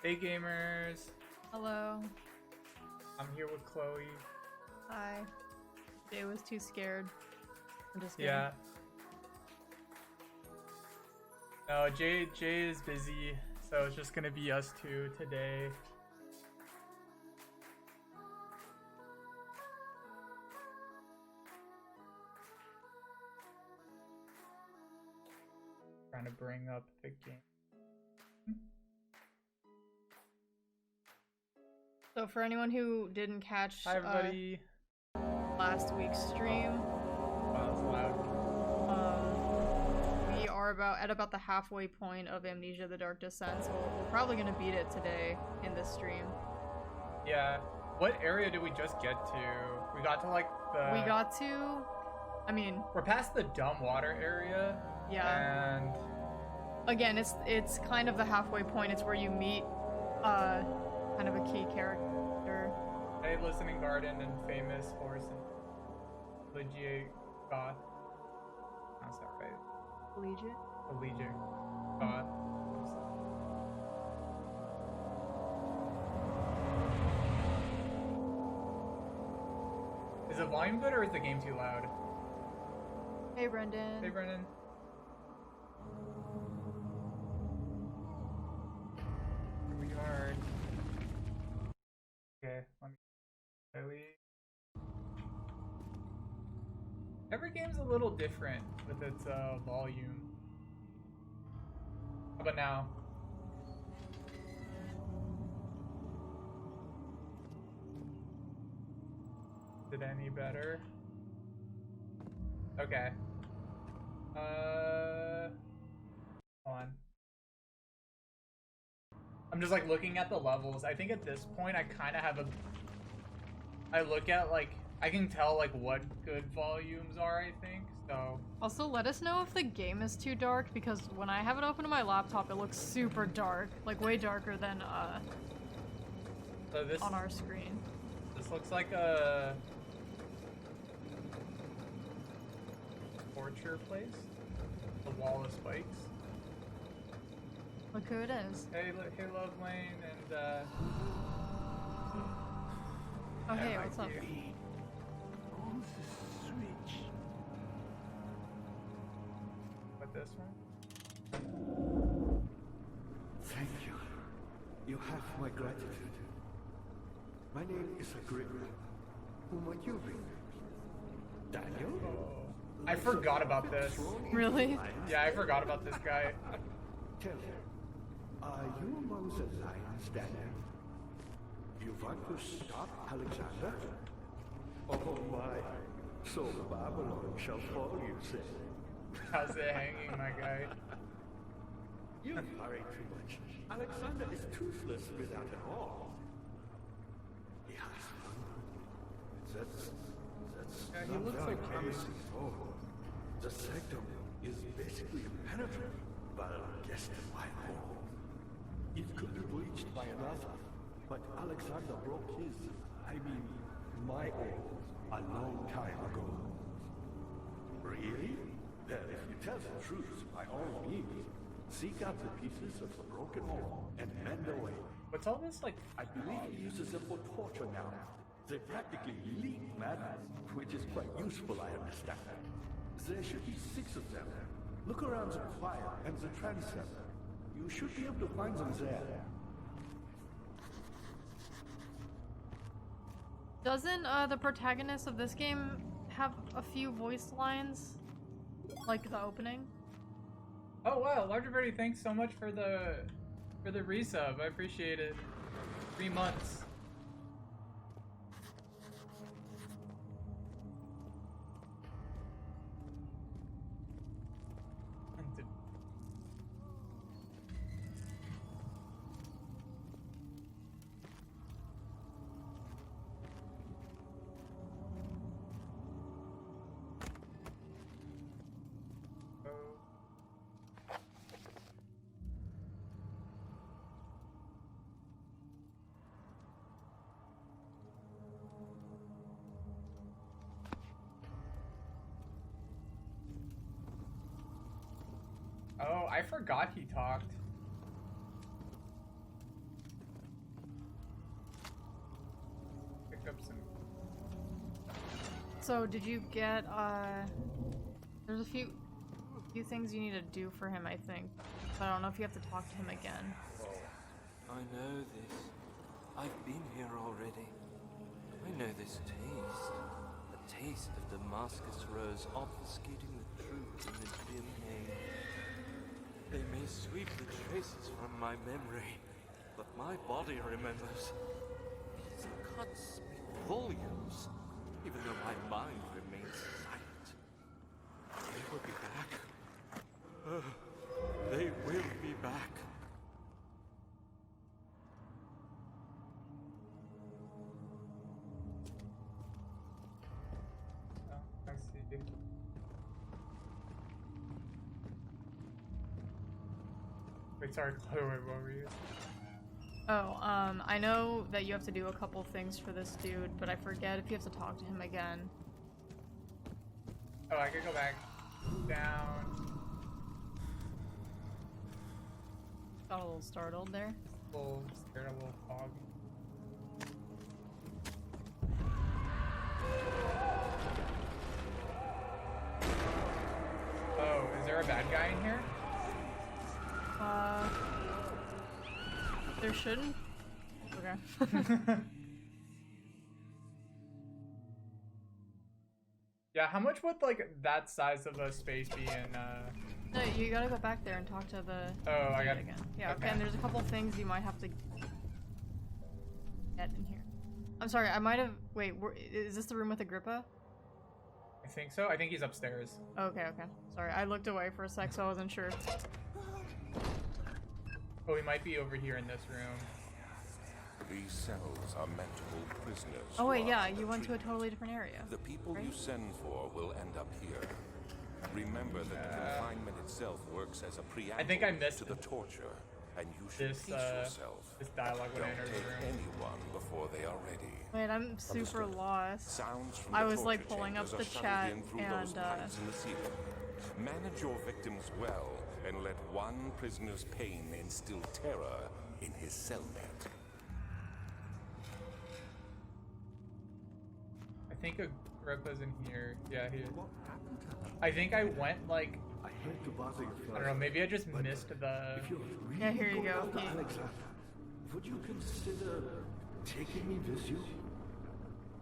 Hey gamers, Hello. I'm here with Chloe. Hi. Jay was too scared. I'm just kidding. Yeah. No, Jay is busy, so it's just gonna be us two today. Trying to bring up the game. So for anyone who didn't catch Hi everybody. last week's stream, Wow, that's loud. we are at about the halfway point of Amnesia: The Dark Descent, so we're probably gonna beat it today in this stream. Yeah. What area did we just get to? We got to like the. We got to, I mean, We're past the dumb water area. yeah. And Again, it's kind of the halfway point. It's where you meet kind of a key character. hey, Listening Garden and Famous Horse and Collegiate Goth. That's not right. Collegiate? Collegiate Goth. Is the volume good or is the game too loud? Hey, Brendan. Hey, Brendan. Here we are. Okay, let me. Every game's a little different with its volume. How about now? Is it any better? Okay. Hold on. I'm just like looking at the levels. I think at this point I kind of have a. I look at like I can tell like what good volumes are. I think so. Also, let us know if the game is too dark, because when I have it open on my laptop, it looks super dark, like way darker than So this on our screen. This looks like a torture place. The wall of spikes. Look who it is. Hey, hey, Love Lane, and Oh, hey, yeah, what's up? With this one. Thank you. You have my gratitude. My name is Agrippa. Who might you be? Daniel? Oh, I forgot about this. Really? Yeah, I forgot about this guy. Tell me, are you among the lions, Daniel? You want to stop Alexander? Oh my, so Babylon shall fall, you say. How's it hanging, my guy? You worry too much. Alexander is toothless without an all. Yes. That's Yeah, he not looks very okay. promising at all. The sanctum is basically impenetrable, but guess why hole. It could be breached by another, but Alexander broke his, my oath, a long time ago. Really? Then if you tell the truth, by all means, seek out the pieces of the broken wall and mend away. What's all this like? I believe he uses them for torture now. They practically leak madness, which is quite useful, I understand. There should be 6 of them. Look around the choir and the transept. You should be able to find them there. Doesn't the protagonist of this game have a few voice lines? Like the opening? Oh wow, Larger Birdie, thanks so much for the resub. I appreciate it. 3 months. Oh, I forgot he talked. up some. So did you get there's a few things you need to do for him, I think. But I don't know if you have to talk to him again. I know this. I've been here already. I know this taste. The taste of Damascus rose obfuscating the truth in this dim haze. They may sweep the traces from my memory, but my body remembers. These cuts speak volumes, even though my mind remains silent. They will be back. They will be back. Oh, I see. Wait, sorry, Chloe, what were you? Oh, I know that you have to do a couple things for this dude, but I forget if you have to talk to him again. Oh, I could go back down. Got a little startled there. A little scared, a little foggy. Oh, is there a bad guy in here? There shouldn't. Okay. Yeah, how much would like that size of a space be in No, you gotta go back there and talk to the Oh, I dude got again. Yeah, okay. okay. And there's a couple things you might have to get in here. I'm sorry, I might have. Wait, is this the room with Agrippa? I think so. I think he's upstairs. Okay, okay. Sorry, I looked away for a sec, so I wasn't sure. Oh, he might be over here in this room. These cells are meant to hold prisoners. Oh who wait, are yeah, under you went to a treatment. totally different area. The people right? you send for will end up here. Remember that the confinement itself works as a preamble think I missed to the torture, and you should This pace yourself. this dialogue when I Don't entered take the room. anyone before they are ready. Wait, I'm super Understood. lost. Sounds from I the was like torture pulling up chambers the are chat shuttled in through those and pipes in the ceiling. Manage your victims well, and let one prisoner's pain instill terror in his cellmate. I think Agrippa's in here. Yeah, he is. What happened to her? I think I went like I hate to bother you I don't know. Maybe I just missed the. If you're really Yeah, here you going go. after He- Alexander, would you consider taking me with you?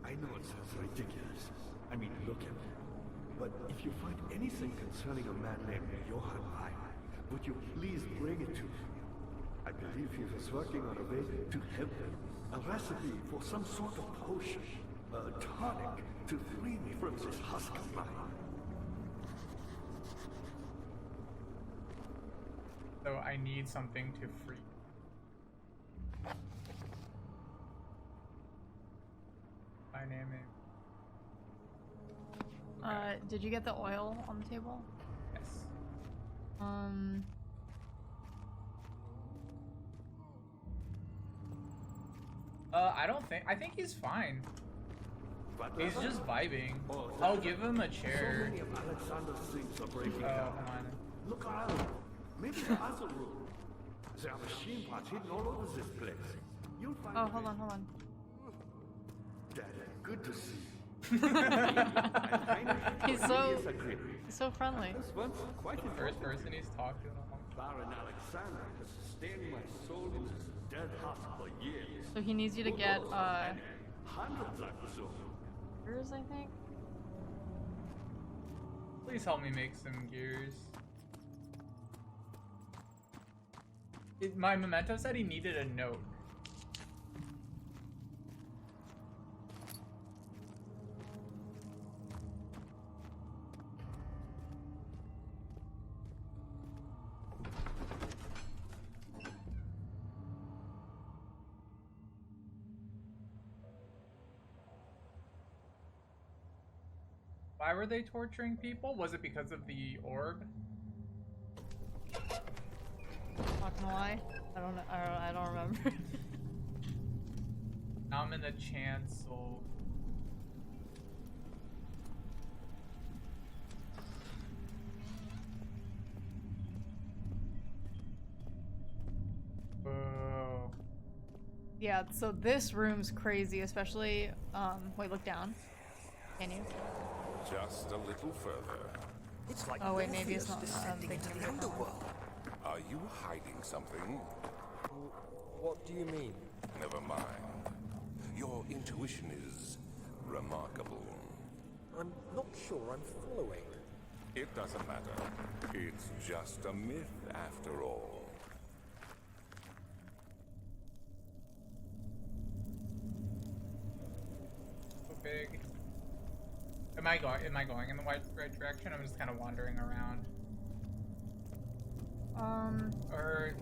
I know it sounds ridiculous. I mean, look at me. But if you find anything concerning a man named Johann Reich, would you please bring it to me? I believe he was working on a way to help him. A recipe for some sort of potion. A tonic to free me from this husk of mine. So I need something to free. My name is. Did you get the oil on the table? Yes. I don't think. I think he's fine. He's just vibing. I'll give him a So chair. many of Alexander's things are breaking Oh, down. come on. Look around. Maybe the other room. There are machine parts hidden all over this place. You'll find Oh, a hold way. on, hold on. Daddy, good to see you. He's so friendly. This one's quite First person he's talked to in a long time. Baron Alexander has sustained my soul in this dead heart for years. So he needs you to get Hundreds like so. gears, I think. Please help me make some gears. My memento said he needed a note. Why were they torturing people? Was it because of the orb? Not gonna lie, I don't remember. Now I'm in the chancel. Oh. Yeah, so this room's crazy, especially, wait, look down. Can you? Just a little further. It's like Oh wait, maybe it's Morpheus not, I'm descending thinking into of the a different one. underworld. Are you hiding something? What do you mean? Never mind. Your intuition is remarkable. I'm not sure I'm following. It doesn't matter. It's just a myth after all. So big. Am I going in the right direction? I'm just kind of wandering around. Or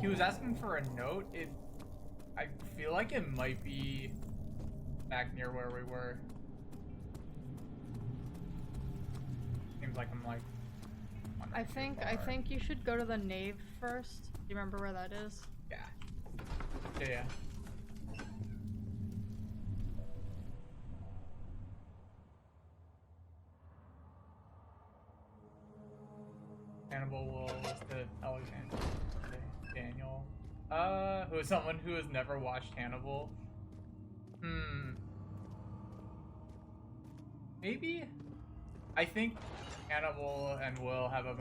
he was asking for a note. I feel like it might be back near where we were. Seems like I'm like. I think you should go to the nave first. Do you remember where that is? Yeah. Yeah. Hannibal will listed Alexander Daniel. Who is someone who has never watched Hannibal? Maybe? I think Hannibal and Will have a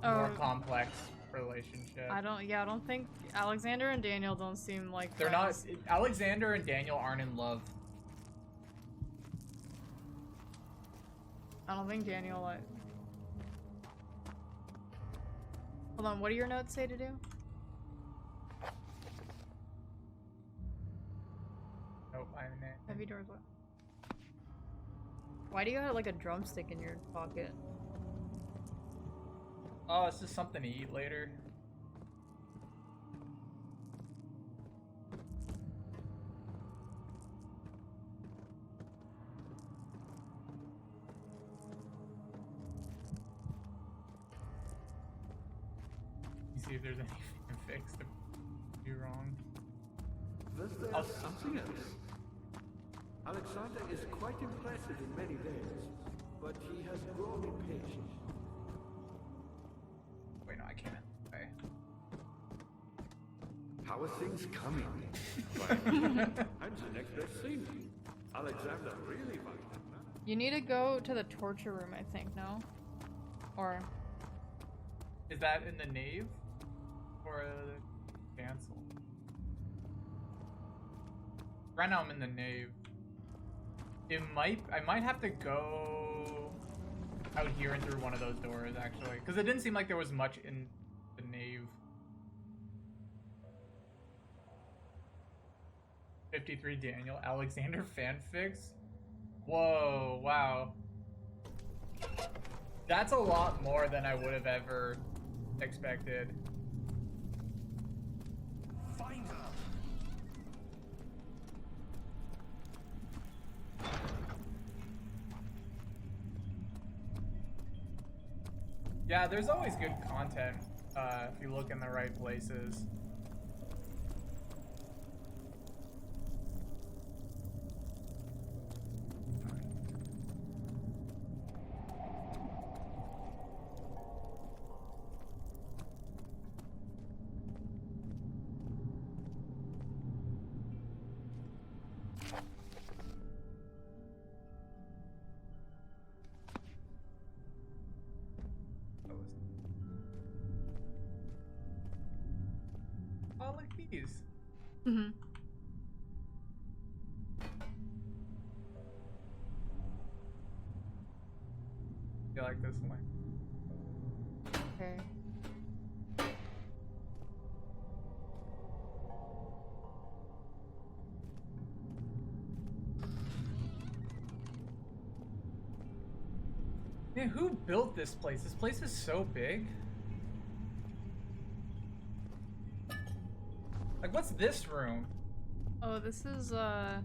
more complex relationship. I don't think Alexander and Daniel don't seem like They're friends. not. Alexander and Daniel aren't in love. I don't think Daniel like. Hold on, what do your notes say to do? Nope, I'm in it. Heavy doors what? Why do you have like a drumstick in your pocket? Oh, it's just something to eat later. See if there's anything fixed to be wrong. There's something else. Alexander is quite impressive in many ways, but he has grown impatient. Wait, no, I can't. Okay. How are things coming? I'm the next best thing. Alexander really liked him. You need to go to the torture room, I think, no? Or Is that in the nave? Or cancel? Right now I'm in the nave. I might have to go out here and through one of those doors, actually. Because it didn't seem like there was much in the nave. 53 Daniel Alexander fanfics? Whoa, wow. That's a lot more than I would have ever expected. Find her! Yeah, there's always good content if you look in the right places. Oh, like these. mm-hmm. You like this one? Okay. Man, who built this place? This place is so big. Like, what's this room? Oh, this is no.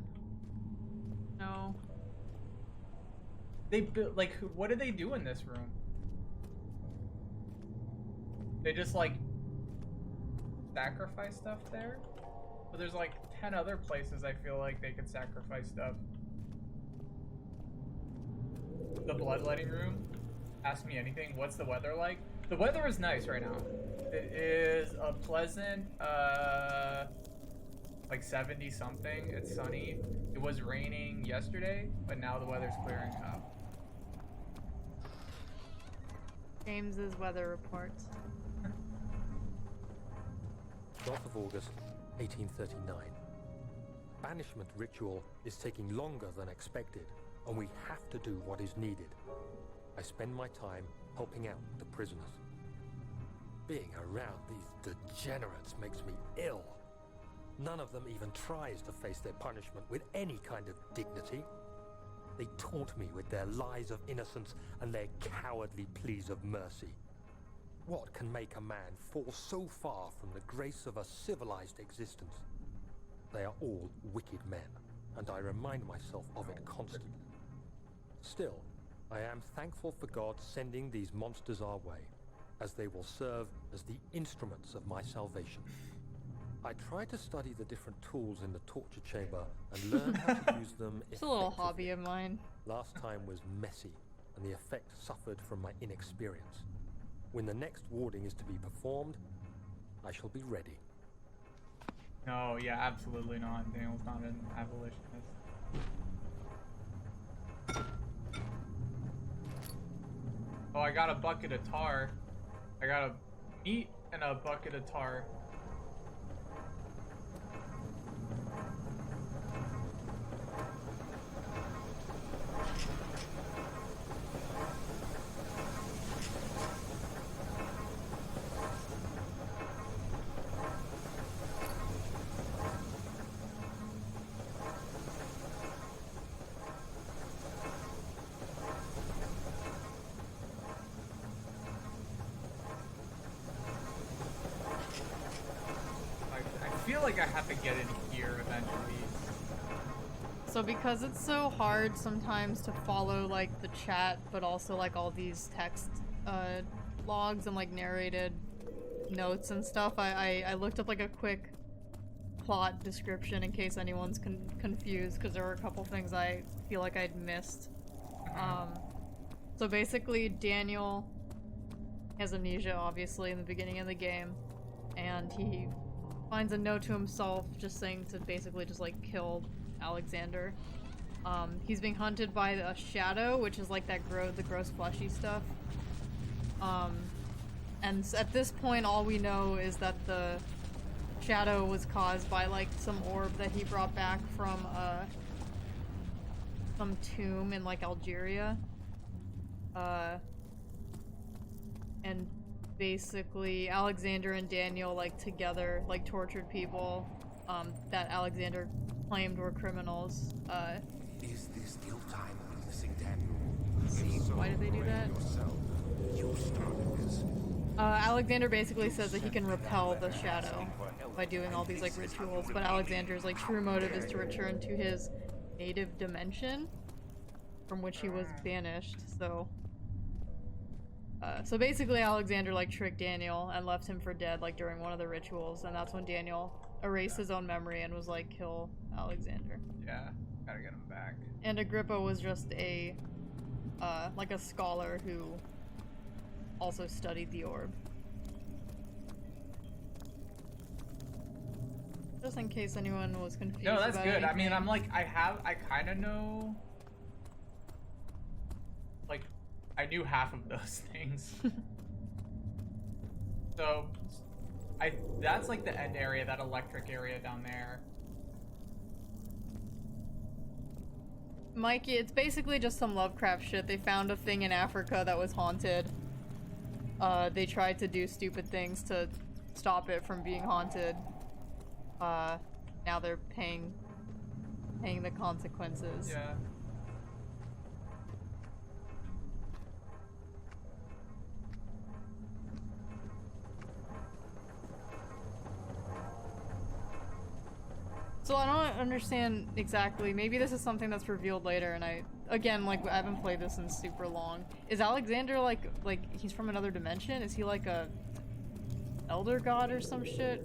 They built, like, what did they do in this room? They just, like, sacrifice stuff there? But there's, like, 10 other places I feel like they could sacrifice stuff. The bloodletting room? Ask me anything. What's the weather like? The weather is nice right now. It is a pleasant, like 70 something. It's sunny. It was raining yesterday, but now the weather's clearing up. James's weather reports. 12th of August, 1839. Banishment ritual is taking longer than expected, and we have to do what is needed. I spend my time helping out the prisoners. Being around these degenerates makes me ill. None of them even tries to face their punishment with any kind of dignity. They taunt me with their lies of innocence and their cowardly pleas of mercy. What can make a man fall so far from the grace of a civilized existence? They are all wicked men, and I remind myself of it constantly. Still, I am thankful for God sending these monsters our way, as they will serve as the instruments of my salvation. I try to study the different tools in the torture chamber and learn how to use them It's a little effectively. hobby of mine. Last time was messy, and the effect suffered from my inexperience. When the next warding is to be performed, I shall be ready. No, yeah, absolutely not. Daniel's not an abolitionist. Oh, I got a bucket of tar. I got a meat and a bucket of tar. I feel like I have to get in here eventually. So because it's so hard sometimes to follow like the chat, but also like all these text logs and like narrated notes and stuff, I looked up like a quick plot description in case anyone's confused, because there were a couple things I feel like I'd missed. So basically Daniel has amnesia obviously in the beginning of the game, and he finds a note to himself just saying to basically just like kill Alexander. He's being hunted by a shadow, which is like that the gross fleshy stuff. And at this point all we know is that the shadow was caused by like some orb that he brought back from some tomb in like Algeria. And basically Alexander and Daniel like together like tortured people that Alexander claimed were criminals. Is this your time witnessing Daniel? Why did they do that? You started this. Alexander basically says that he can repel the shadow by doing all these like rituals, but Alexander's like true motive is to return to his native dimension from which he was banished. So basically Alexander like tricked Daniel and left him for dead like during one of the rituals, and that's when Daniel erased his own memory and was like, kill Alexander. Yeah, gotta get him back. And Agrippa was just a like a scholar who also studied the orb. Just in case anyone was confused. No, that's about good. I anything. mean, I'm like, I kind of know. Like, I knew half of those things. So, that's like the end area, that electric area down there. Mikey, it's basically just some Lovecraft shit. They found a thing in Africa that was haunted. They tried to do stupid things to stop it from being haunted. Now they're paying the consequences. Yeah. So I don't understand exactly. Maybe this is something that's revealed later, and I haven't played this in super long. Is Alexander like he's from another dimension? Is he like a elder god or some shit?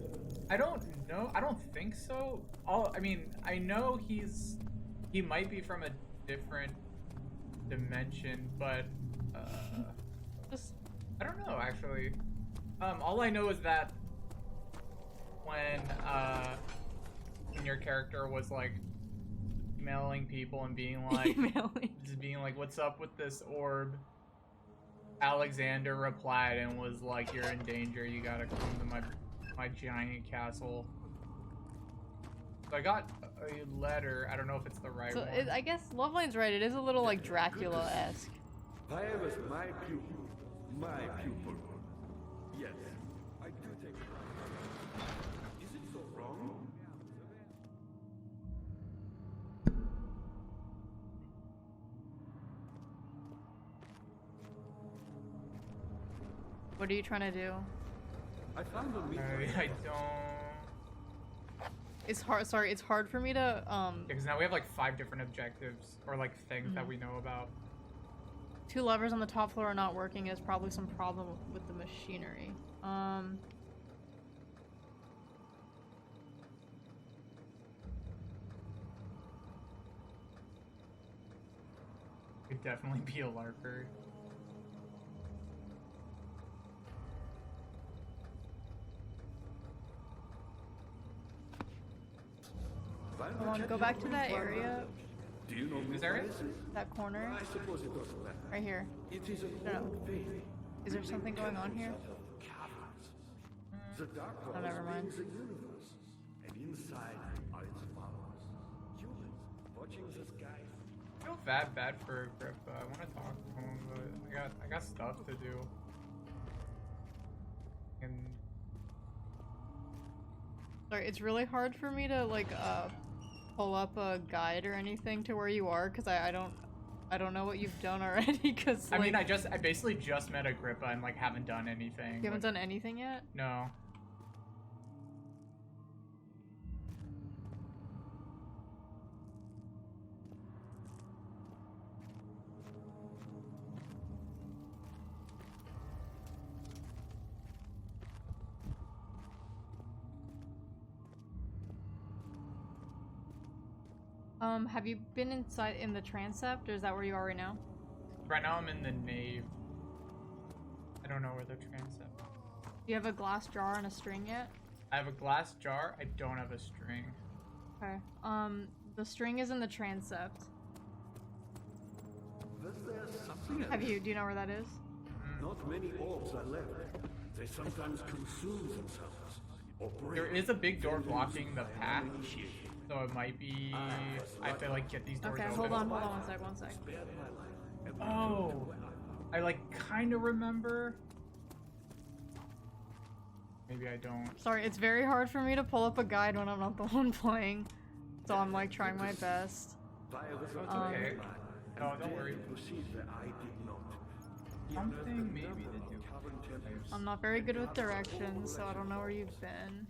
I don't know. I don't think so. I mean, I know he might be from a different dimension, but Just I don't know, actually. All I know is that when your character was like emailing people and being like, just being like, "What's up with this orb?" Alexander replied and was like, "You're in danger. You gotta come to my giant castle." So I got a letter. I don't know if it's the right one. I guess Loveline's right. It is a little like Dracula-esque. Fire was my pupil. My pupil. Yes, I do take it. Is it so wrong? What are you trying to do? I found a I don't. It's hard. Sorry, it's hard for me to Because now we have like 5 different objectives or like things that we know about. 2 levers on the top floor are not working. There's probably some problem with the machinery. Could definitely be a LARPer. Hold on, go back to that area, Do you know This area? that corner, I suppose it doesn't matter. right here. It is an No, no. old faith. Is there something going on here? Caverns. The dark Oh, world never mind. means the universe, and inside are its followers. Humans watching the skies. I feel bad for Grippa. I want to talk to him, but I got stuff to do. And Sorry, it's really hard for me to like pull up a guide or anything to where you are because I don't know what you've done already. Because I mean, I basically just met Agrippa and like haven't done anything. you haven't done anything yet. No. Have you been inside in the transept, or is that where you are right now? Right now I'm in the nave. I don't know where the transept. Do you have a glass jar and a string yet? I have a glass jar. I don't have a string. Okay. The string is in the transept. Was there something else? Do you know where that is? Not many orbs are left. They sometimes consume themselves or break. There is a big door blocking the path, so it might be. I have to like get these doors Okay, open. hold on one sec. Spared my life. And Oh, I like kind of remember. Maybe I don't. Sorry, it's very hard for me to pull up a guide when I'm not the one playing. So I'm like trying my best. fire was It's on okay. my No, and don't worry. dared to proceed where I did not. Something maybe to do. I'm not very good with directions, so I don't know where you've been.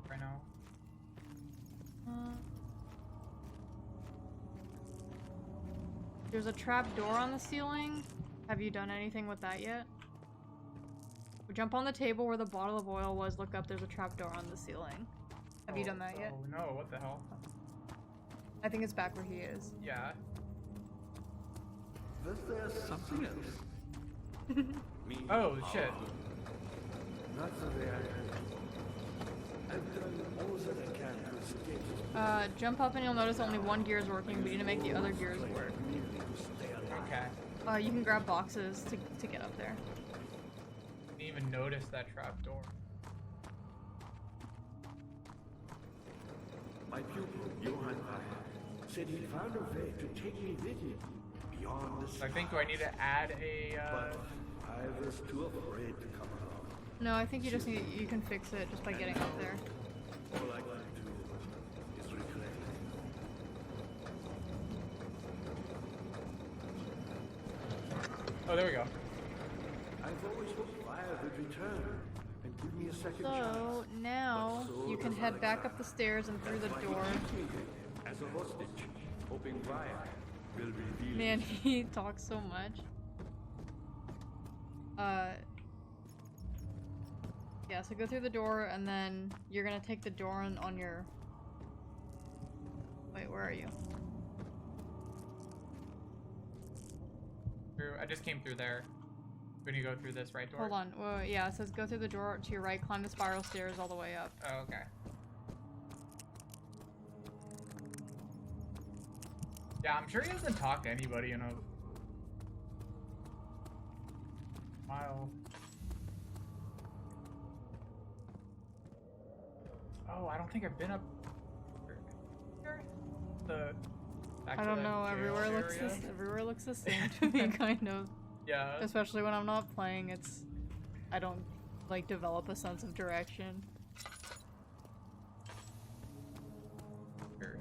Right now. There's a trap door on the ceiling. Have you done anything with that yet? Jump on the table where the bottle of oil was. Look up. There's a trap door on the ceiling. Have you done that yet? Oh no! What the hell? I think it's back where he is. Yeah. Was there something else? Me. Oh shit. Not so there. I've done all that I can to escape. Jump up and you'll notice only one gear is working. We need to make the other gears work. Okay. You can grab boxes to get up there. Didn't even notice that trap door. My pupil, Johann Weyer, said he found a way to take me with him beyond the So I think, do I need to add a? But I was too afraid to come along. No, I think you can fix it just by getting up there. All I can do is regret. Oh, there we go. I've always hoped fire would return and give me a second So chance. now But so you can does head back Alexander. up the stairs and through the Why he door. keeps me here as a hostage, hoping fire will reveal Man, himself. he talks so much. Yeah, so go through the door and then you're gonna take the door on your... Wait, where are you? I just came through there. When you go through this right door? Hold on. Wait, yeah, it says go through the door to your right, climb the spiral stairs all the way up. Oh, okay. Yeah, I'm sure he doesn't talk to anybody in a while. Oh, I don't think I've been up here. Back I to don't the know. jail Everywhere looks the same to me, kind of. Yeah. Especially when I'm not playing, I don't like develop a sense of direction. Here.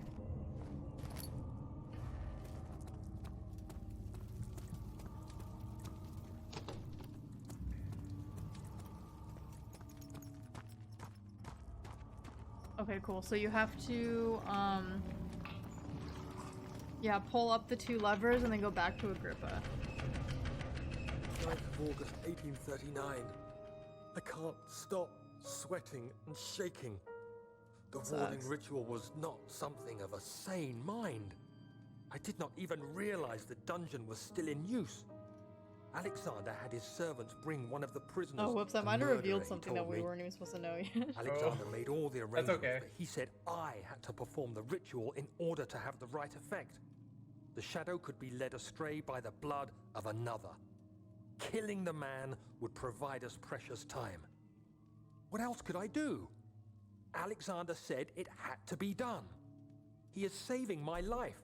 Okay, cool. So you have to, yeah, pull up the 2 levers and then go back to Agrippa. 9th of August, 1839. I can't stop sweating and shaking. The warding ritual was not something of a sane mind. I did not even realize the dungeon was still in use. Alexander had his servants bring one of the prisoners. Oh, whoops, I a might have murderer, revealed he something told that we me. weren't even supposed to know yet. Alexander made all the arrangements, okay. but he said I had to perform the ritual in order to have the right effect. The shadow could be led astray by the blood of another. Killing the man would provide us precious time. What else could I do? Alexander said it had to be done. He is saving my life.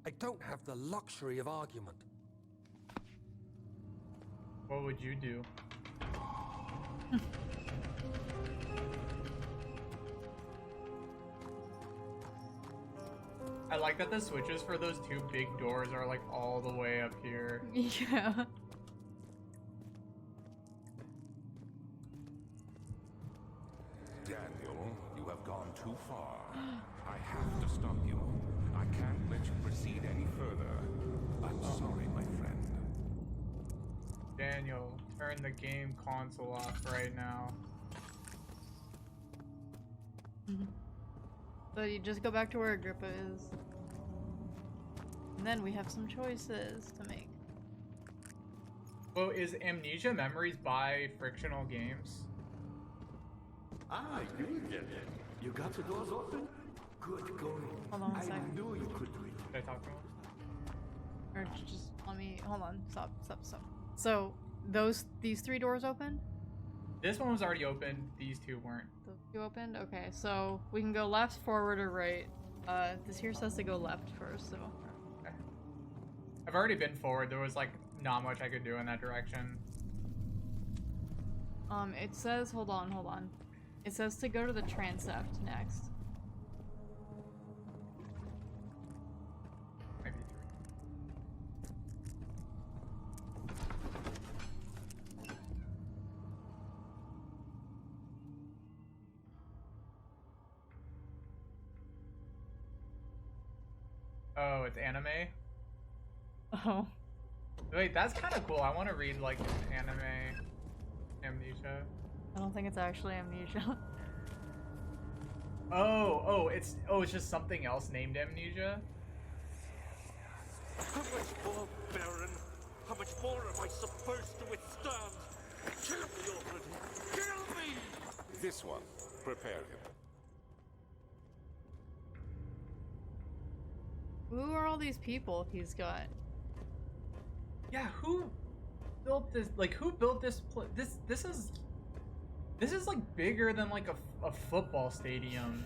I don't have the luxury of argument. What would you do? I like that the switches for those 2 big doors are like all the way up here. Yeah. Daniel, you have gone too far. I have to stop you. I can't let you proceed any further. I'm sorry, my friend. Daniel, turn the game console off right now. So you just go back to where Agrippa is. And then we have some choices to make. Oh, is Amnesia Memories by Frictional Games? Ah, you did it. You got the doors open? Good going. Hold on a I sec. knew you could do it. Did I talk to him? Or just let me, hold on, stop. So, these 3 doors open? This one was already open, these 2 weren't. Those 2 opened? Okay, so we can go left, forward, or right. This here says to go left first, so. Okay. I've already been forward, there was like not much I could do in that direction. It says, hold on. It says to go to the transept next. Maybe 3. Oh, it's anime? Oh. Wait, that's kind of cool. I want to read like an anime Amnesia. I don't think it's actually Amnesia. It's just something else named Amnesia? How much more, Baron? How much more am I supposed to withstand? Kill me already! Kill me! This one. Prepare him. Who are all these people he's got? Yeah, who built this? Like, who built this? This is like bigger than like a football stadium.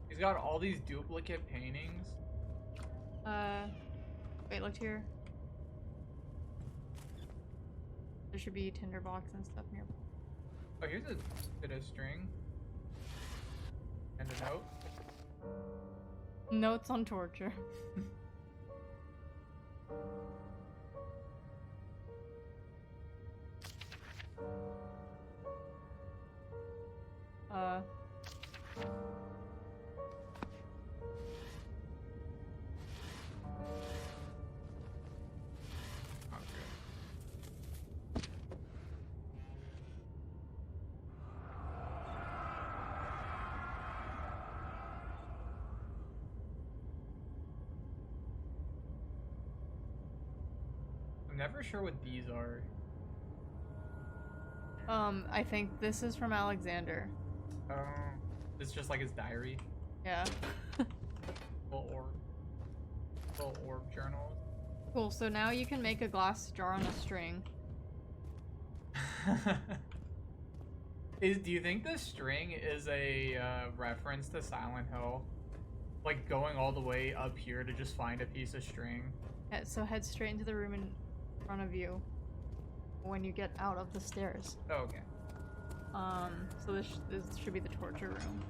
He's got all these duplicate paintings. Wait, look here. There should be tinderbox and stuff near. Oh, here's a bit of string. And a note. Notes on torture. never sure what these are. I think this is from Alexander. Oh. It's just like his diary. Yeah. Little orb journal. Cool, so now you can make a glass jar on a string. Do you think the string is a reference to Silent Hill? Like going all the way up here to just find a piece of string? Yeah, so head straight into the room in front of you when you get out of the stairs. Oh, okay. So this should be the torture room.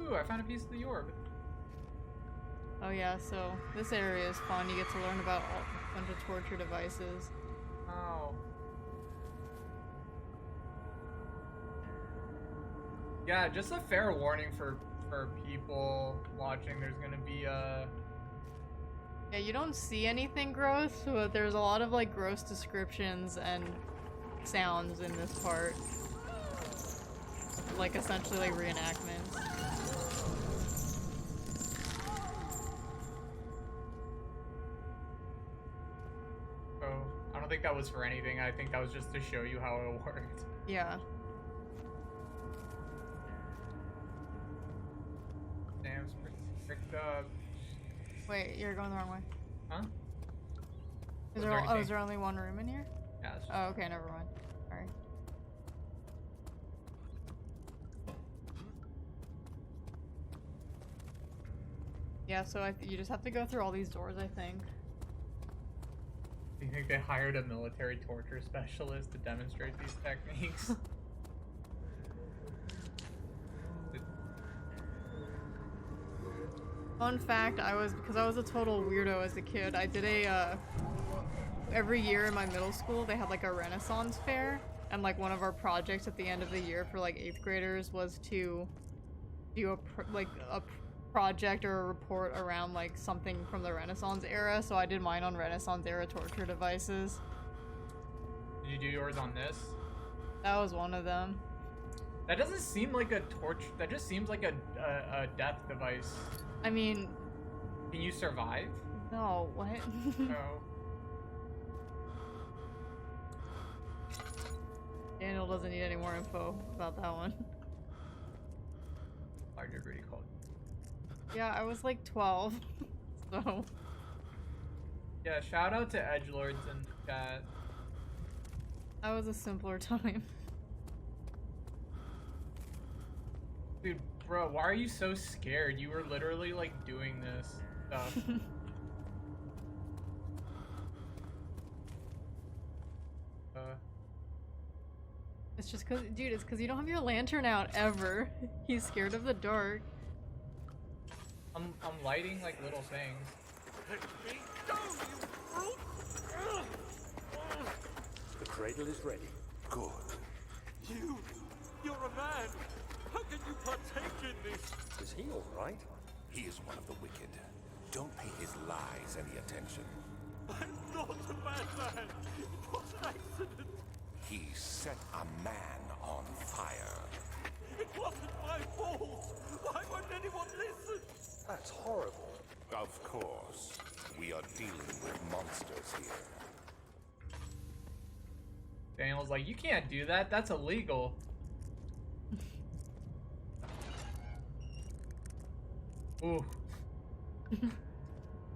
Ooh, I found a piece of the orb. Oh yeah, so this area is fun. You get to learn about a bunch of torture devices. Oh. Yeah, just a fair warning for people watching. There's gonna be Yeah, you don't see anything gross, but there's a lot of like gross descriptions and sounds in this part. Like essentially like reenactments. Oh, I don't think that was for anything. I think that was just to show you how it worked. Yeah. Damn, it's fricked up. Wait, you're going the wrong way. Huh? Is there only one room in here? Yeah. It's just... Oh, okay, never mind. Sorry. Yeah, so you just have to go through all these doors, I think. Do you think they hired a military torture specialist to demonstrate these techniques? Fun fact, because I was a total weirdo as a kid, I did every year in my middle school, they had like a Renaissance fair, and like one of our projects at the end of the year for like 8th graders was to do a project or a report around like something from the Renaissance era, so I did mine on Renaissance era torture devices. Did you do yours on this? That was one of them. That doesn't seem like a torch. That just seems like a death device. I mean... Can you survive? No, what? No. Daniel doesn't need any more info about that one. Larger greedy called. Yeah, I was like 12, so... Yeah, shout out to edgelords in the chat. That was a simpler time. Dude, bro, why are you so scared? You were literally like doing this stuff. It's just cause, dude, it's cause you don't have your lantern out ever. He's scared of the dark. I'm lighting like little things. The cradle is ready. Good. You're a man. How can you partake in this? Is he all right? He is one of the wicked. Don't pay his lies any attention. I'm not a bad man. What an accident. He set a man on fire. It wasn't my fault. Why won't anyone listen? That's horrible. Of course. We are dealing with monsters here. Daniel's like, you can't do that. That's illegal. Ooh.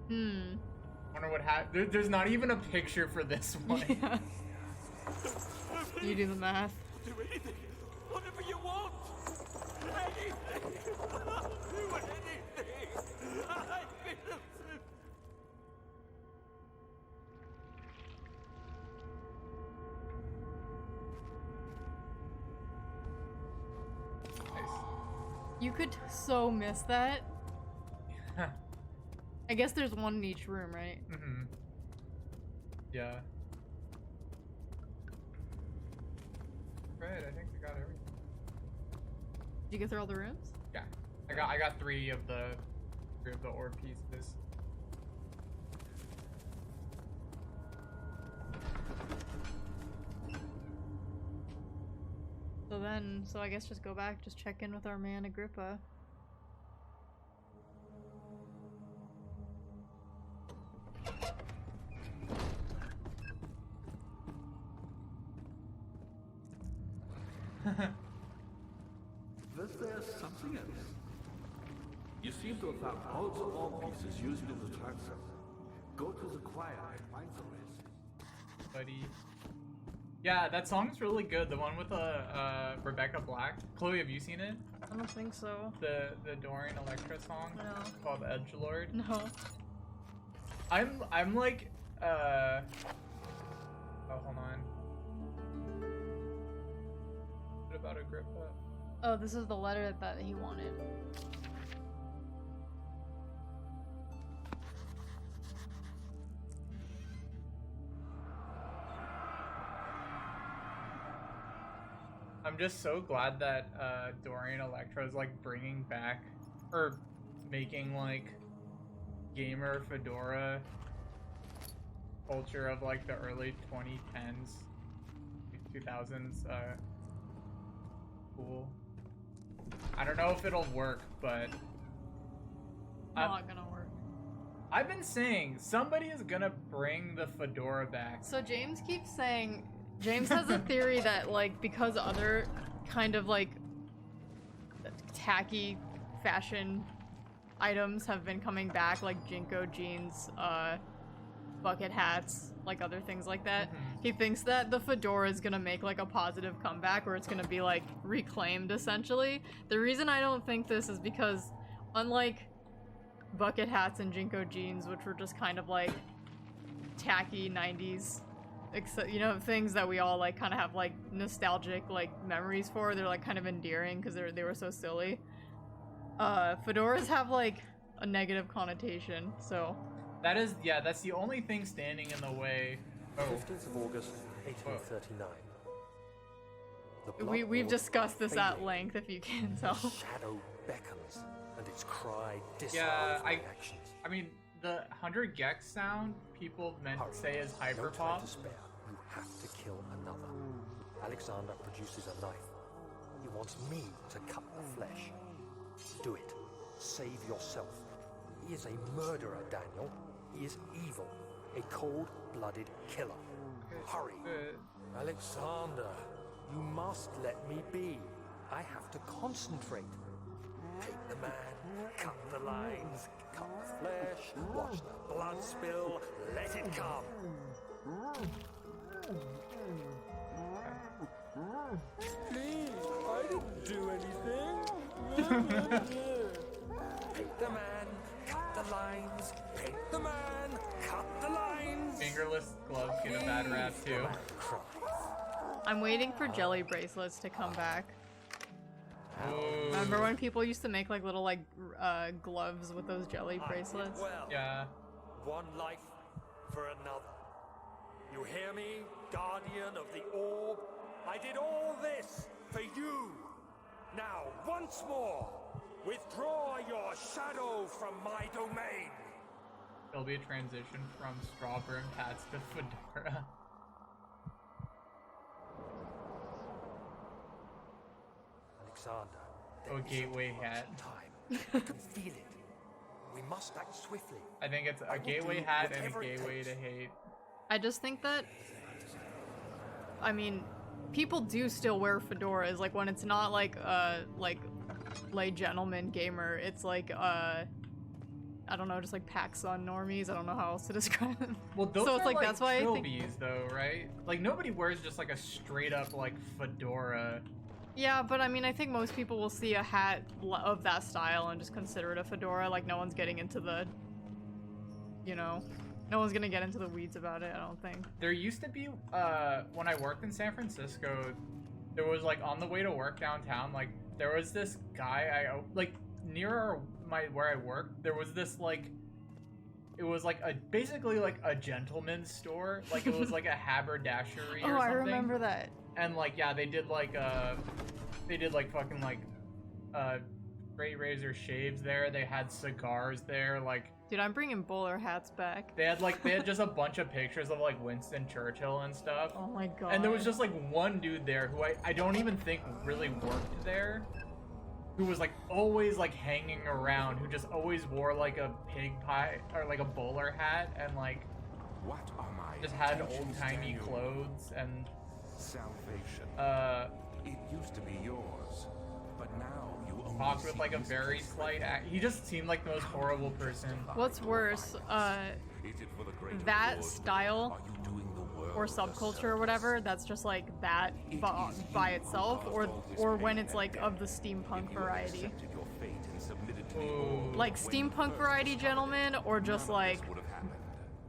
Wonder what happened. There's not even a picture for this one. Yeah. You do the math. Do anything. Whatever you want. Anything. I'll do anything. I'm innocent. Nice. You could so miss that. I guess there's one in each room, right? Mm-hmm. Yeah. Right, I think we got everything. Did you get through all the rooms? Yeah. I got three of the orb pieces. so I guess just go back, just check in with our man Agrippa. Was there something else? You seem to have found all the all pieces used in the transfer. Go to the choir and find the rest. Buddy. Yeah, that song's really good. The one with Rebecca Black. Chloe, have you seen it? I don't think so. The Dorian Electra song? No. Called Edgelord? No. I'm like, oh, hold on. What about Agrippa? Oh, this is the letter that he wanted. I'm just so glad that Dorian Electra is like bringing back, or making like gamer fedora culture of like the early 2010s, 2000s. Cool. I don't know if it'll work, but Not gonna work. I've been saying somebody is gonna bring the fedora back. So James keeps saying, James has a theory that like because other kind of like tacky fashion items have been coming back, like Jinko jeans, bucket hats, like other things like that, he thinks that the fedora is gonna make like a positive comeback, or it's gonna be like reclaimed essentially. The reason I don't think this is because unlike bucket hats and Jinko jeans, which were just kind of like tacky 90s, you know, things that we all like kind of have like nostalgic like memories for, they're like kind of endearing because they were so silly. Fedoras have like a negative connotation, so That is, yeah, that's the only thing standing in the way. Oh. 15th of August, 1839. The blood we've was discussed this at fading. length, if you can tell. Shadow beckons, and its cry disarms Yeah, my actions. I mean, the 100 Gex sound people meant to say is No time hyperpop. to spare. You have to kill another. Alexander produces a knife. He wants me to cut the flesh. Do it. Save yourself. He is a murderer, Daniel. He is evil. A cold-blooded killer. Hurry. Alexander, you must let me be. I have to concentrate. Take the man, cut the lines, cut the flesh, watch the blood spill, let it come. Please, I didn't do anything. Take the man, cut the lines, paint the man, cut the lines. Fingerless gloves get a bad rap too. I'm waiting for jelly bracelets to come back. Ooh. Remember when people used to make like little like gloves with those jelly bracelets? Well, Yeah. one life for another. You hear me, guardian of the orb? I did all this for you. Now, once more, withdraw your shadow from my domain. There'll be a transition from Strawberry hats to fedora. Alexander, Oh, there is gateway not much hat. time. I can feel it. We must act swiftly. I think it's I a will gateway do hat and a whatever it gateway to takes. hate. I just think that, I mean, people do still wear fedoras, like when it's not like lay gentleman gamer, it's like I don't know, just like PacSun normies. I don't know how else to describe them. Well, those so it's are like that's why I think, trilbies, though, right? Like nobody wears just like a straight up like fedora. yeah, but I mean, I think most people will see a hat of that style and just consider it a fedora. Like no one's getting into the, you know, no one's gonna get into the weeds about it, I don't think. There used to be when I worked in San Francisco, there was like on the way to work downtown, like there was this guy like near where I worked, there was this like, it was like basically like a gentleman's store, like it was like a haberdashery or something. Oh, I remember that. And like yeah, they did like fucking like straight razor shaves there. They had cigars there. Like Dude, I'm bringing bowler hats back. They had just a bunch of pictures of like Winston Churchill and stuff. Oh my god. And there was just like one dude there who I don't even think really worked there, who was like always like hanging around, who just always wore like a pig pie or like a bowler hat and like What are my just had intentions to old-timey you? clothes and Salvation. It used to be yours, but now you only talked with see like a this very as slight he just seemed like the most horrible person. What's worse, Is it for the greater that good? style Are you doing the world or a subculture or whatever, that's just like that by itself, or when it's like of the steampunk If you had variety. accepted your fate and submitted to the Ooh. old Like way steampunk first variety started, gentlemen, or just none of this like, would have happened.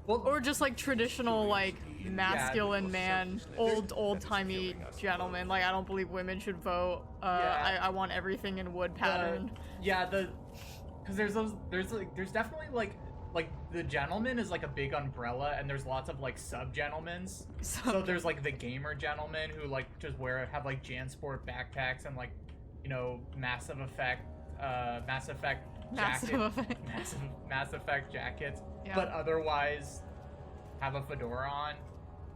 or just like traditional like masculine man, old-timey gentleman. Like, I don't believe women should vote. Yeah. I want everything in wood pattern. Because there's definitely like the gentleman is like a big umbrella, and there's lots of like sub-gentlemans. So there's like the gamer gentleman who like just have like JanSport backpacks and like, you know, Mass Effect jacket, Mass Effect jackets, Yeah. but otherwise have a fedora on.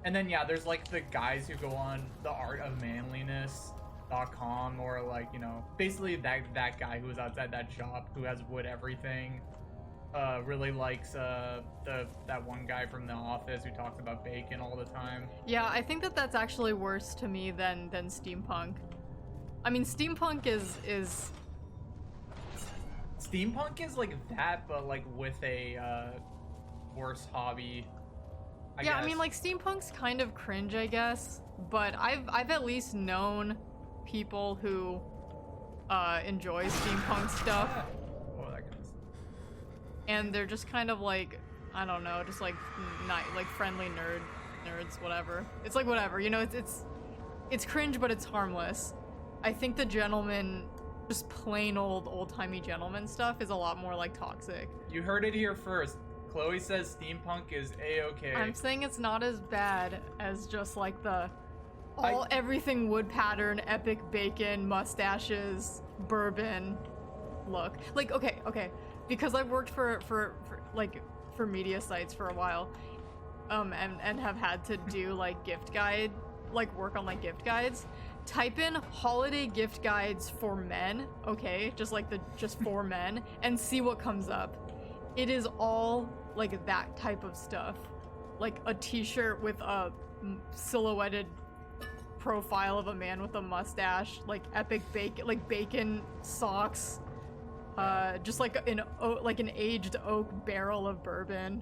And then yeah, there's like the guys who go on the artofmanliness.com, or like, you know, basically that guy who was outside that shop who has wood everything. Really likes that one guy from The Office who talks about bacon all the time. Yeah, I think that's actually worse to me than steampunk. I mean, steampunk is Steampunk is like that, but like with a worse hobby. I yeah, guess. I mean, like, steampunk's kind of cringe, I guess, but I've at least known people who enjoy steampunk stuff, Oh, that guy's... and they're just kind of like, I don't know, just like like friendly nerds, whatever. It's like whatever, you know. It's cringe, but it's harmless. I think the gentleman, just plain old-timey gentleman stuff, is a lot more like toxic. You heard it here first. Chloi says steampunk is a-okay. I'm saying it's not as bad as just like the everything wood pattern, epic bacon, mustaches, bourbon look. Like, okay, because I've worked for media sites for a while, and have had to do like gift guide, like work on like gift guides. Type in holiday gift guides for men, okay, just for men, and see what comes up. It is all like that type of stuff, like a t-shirt with a silhouetted profile of a man with a mustache, like epic bacon socks, just like an aged oak barrel of bourbon,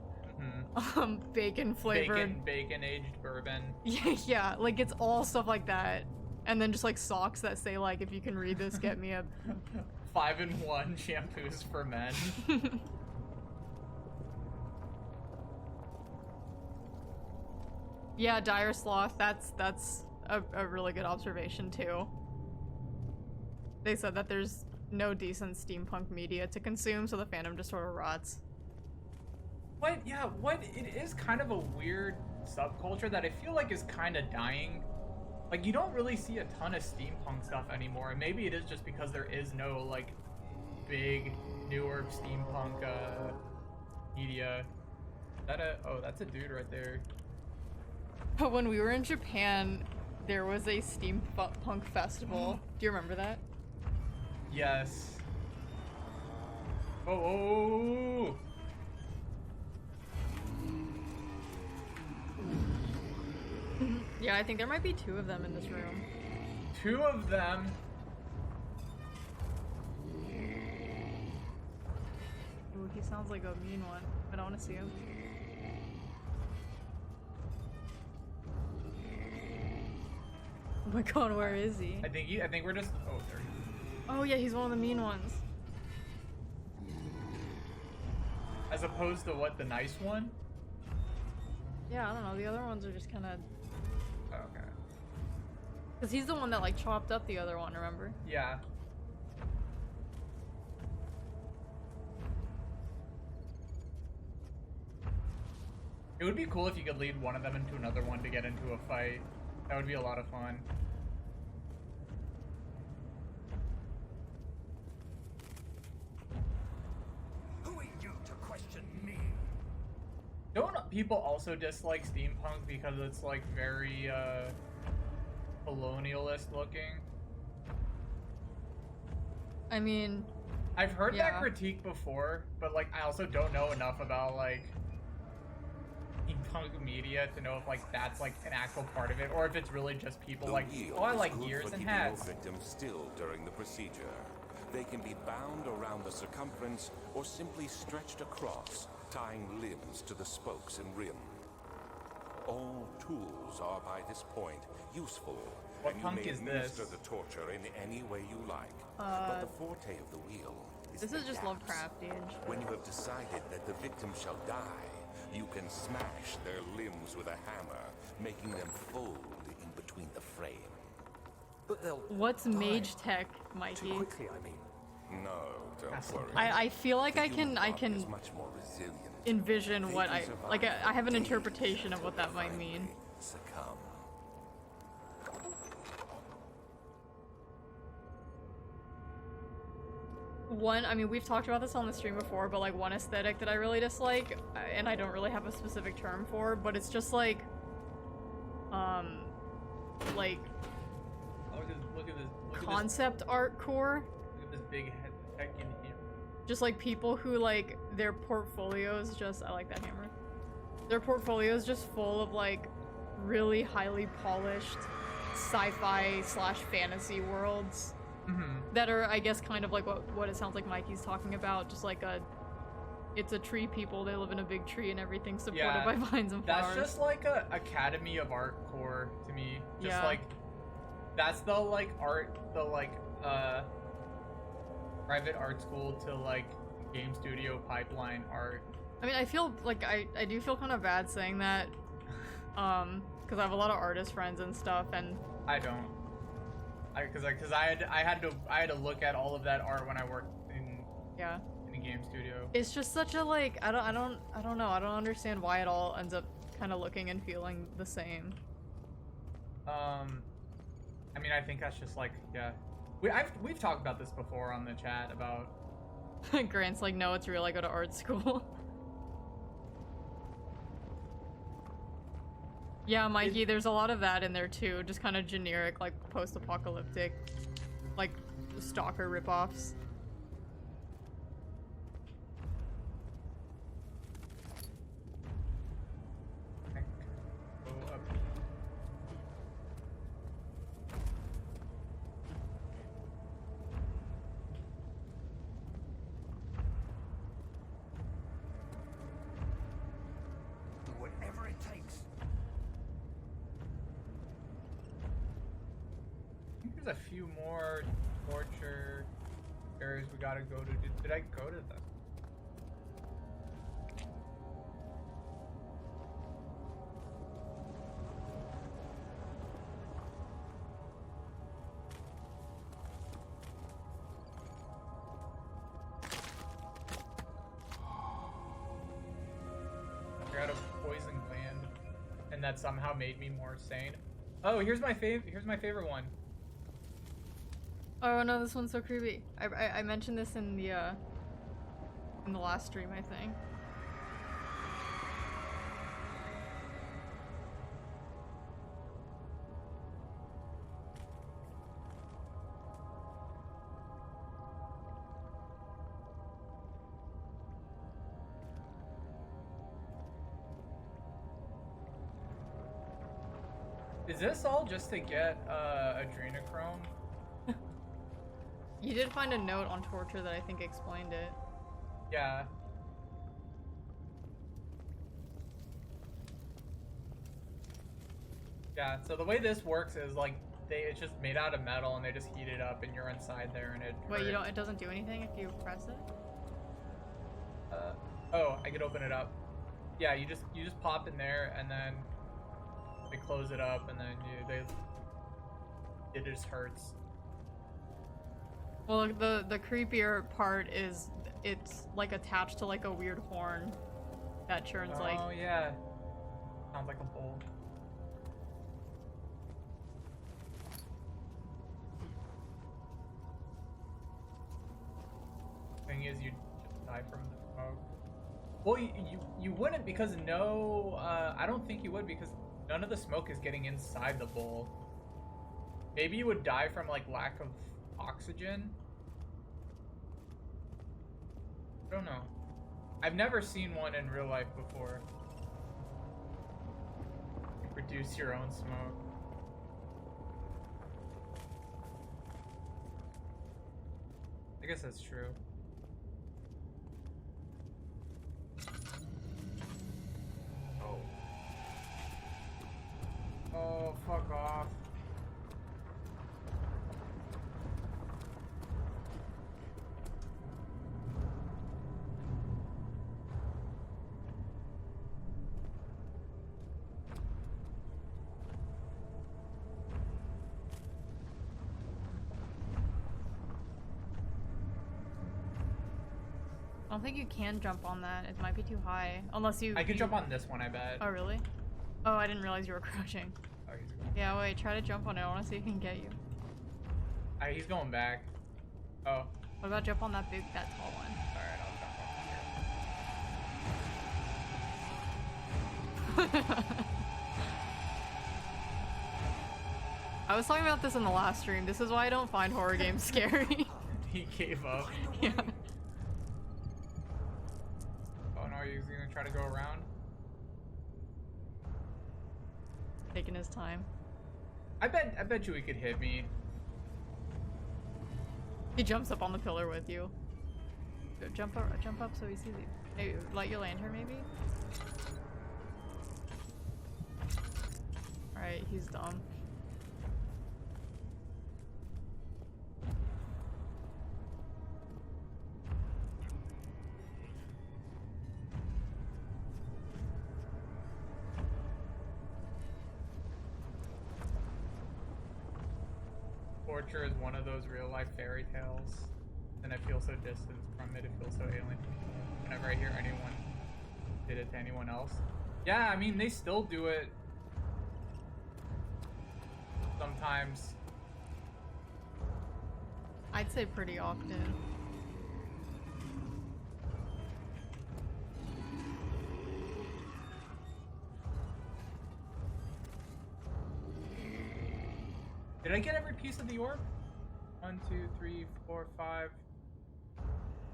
bacon flavored bacon aged bourbon. yeah, like it's all stuff like that, and then just like socks that say like, if you can read this, get me a 5-in-1 shampoos for men. Yeah, dire sloth, that's a really good observation too. They said that there's no decent steampunk media to consume, so the fandom just sort of rots. It is kind of a weird subculture that I feel like is kind of dying. Like, you don't really see a ton of steampunk stuff anymore, and maybe it is just because there is no like big newer steampunk media. That's a dude right there. But when we were in Japan, there was a steampunk festival. Do you remember that? Yes. Oh. Yeah, I think there might be 2 of them in this room. 2 of them. Ooh, he sounds like a mean one. I don't want to see him. Oh my god, where is he? I think we're just. Oh, there he is. Oh yeah, he's one of the mean ones. As opposed to what, the nice one? Yeah, I don't know. The other ones are just kind of. Oh, okay. Because he's the one that like chopped up the other one, remember? Yeah. It would be cool if you could lead one of them into another one to get into a fight. That would be a lot of fun. Who are you to question Don't people also dislike steampunk because it's like very colonialist looking? I mean, I've heard yeah. that critique before, but like I also don't know enough about like steampunk media to know if like that's like an actual part of it, or if it's really just people like, oh, I like gears and hats. Victims still during the procedure. They can be bound around the circumference or simply stretched across, tying limbs to the spokes and rim. All tools are by this point useful, What and you punk may is administer this? the torture in any way you like. But the forte of the wheel is this the is just gaps. Lovecraftian shit. When you have decided that the victim shall die, you can smash their limbs with a hammer, making them fold in between the frame. But they'll What's die mage tech, too Mikey? quickly, I mean. No, don't That's worry. I feel like The I human body can is much more resilient. envision They what can I survive like. I have an days interpretation of what until that might they mean. Succumb. One, I mean, we've talked about this on the stream before, but like one aesthetic that I really dislike, and I don't really have a specific term for, but it's just like, like Oh, look at this. Look concept art core. Look at this big heck in here. Just like people who like their portfolios just, I like that hammer. Their portfolios just full of like really highly polished sci-fi slash fantasy worlds. That are, I guess, kind of like what it sounds like Mikey's talking about. Just like it's a tree people. They live in a big tree and everything's supported by vines and flowers. That's just like a Academy of Art core to me. Just Yeah. like that's the like art, the like private art school to like game studio pipeline art. I mean, I feel like I do feel kind of bad saying that, because I have a lot of artist friends and stuff, and I don't. Because I had to look at all of that art when I worked in a game studio. it's just such a like I don't know. I don't understand why it all ends up kind of looking and feeling the same. I mean, I think that's just like, yeah. We've talked about this before on the chat about. Grant's like, no, it's real. I go to art school. Yeah, Mikey, there's a lot of that in there too. Just kind of generic, like post-apocalyptic, like stalker ripoffs. Go up. Whatever it takes. I think there's a few more torture areas we gotta go to. Did I go to them? I got a poison gland, and that somehow made me more sane. Oh, here's my favorite one. Oh no, this one's so creepy. I mentioned this in the last stream, I think. Is this all just to get adrenochrome? You did find a note on torture that I think explained it. Yeah. Yeah, so the way this works is like it's just made out of metal and they just heat it up and you're inside there and it Wait, or it doesn't do anything if you press it? oh, I could open it up. Yeah, you just pop in there and then they close it up and then it just hurts. Well, the creepier part is it's like attached to like a weird horn that churns like. Oh yeah. Sounds like a bowl. Thing is, you just die from the smoke. Well, you wouldn't because no, I don't think you would because none of the smoke is getting inside the bowl. Maybe you would die from like lack of oxygen. I don't know. I've never seen one in real life before. Produce your own smoke. I guess that's true. Oh, fuck off. I don't think you can jump on that. It might be too high. Unless you... I could jump on this one, I bet. Oh, really? Oh, I didn't realize you were crouching. Oh, he's going. Yeah, wait, try to jump on it. I want to see if he can get you. He's going back. Oh. What about jump on that tall one? Alright, I'll jump on here. I was talking about this in the last stream. This is why I don't find horror games scary. He gave up. Yeah. Oh no, he's gonna try to go around. Taking his time. I bet you he could hit me. He jumps up on the pillar with you. Go jump up so he sees you. Maybe light your lantern, maybe? Alright, he's dumb. Torture is one of those real life fairy tales, and I feel so distant from it. It feels so alien. Whenever I hear anyone did it to anyone else. Yeah, I mean, they still do it sometimes. I'd say pretty often. Did I get every piece of the orb? 1, 2, 3, 4, 5,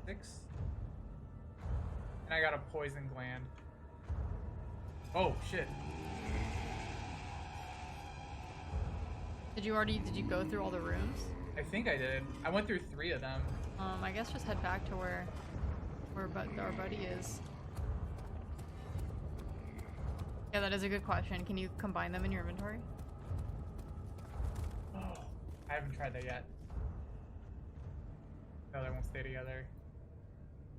6. And I got a poison gland. Oh shit. Did you go through all the rooms? I think I did. I went through 3 of them. I guess just head back to where our buddy is. Yeah, that is a good question. Can you combine them in your inventory? I haven't tried that yet. No, they won't stay together.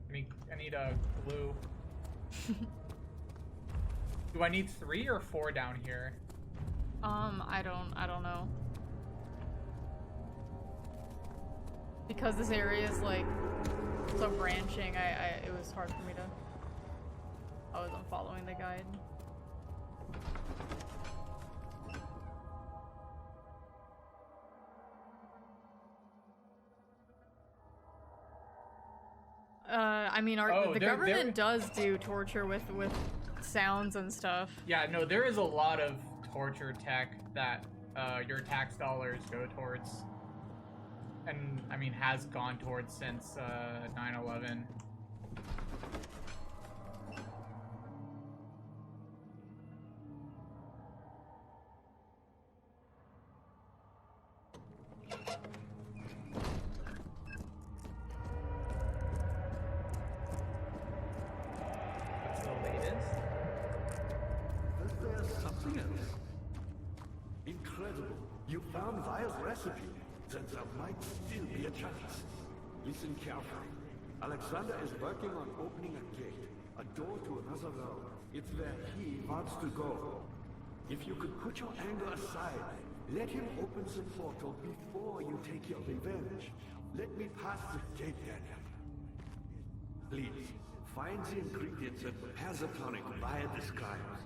I need a glue. Do I need 3 or 4 down here? I don't know. Because this area is like so branching, it was hard for me to. I wasn't following the guide. I mean, the government does do torture with sounds and stuff. Yeah, no, there is a lot of torture tech that your tax dollars go towards, and I mean has gone towards since 9/11. Then there might still be a chance. Listen carefully. Alexander is working on opening a gate, a door to another realm. It's where he wants to go. If you could put your anger aside, let him open the portal before you take your revenge. Let me pass the gate, Daniel. Please, find the ingredients and prepare the tonic via disguise.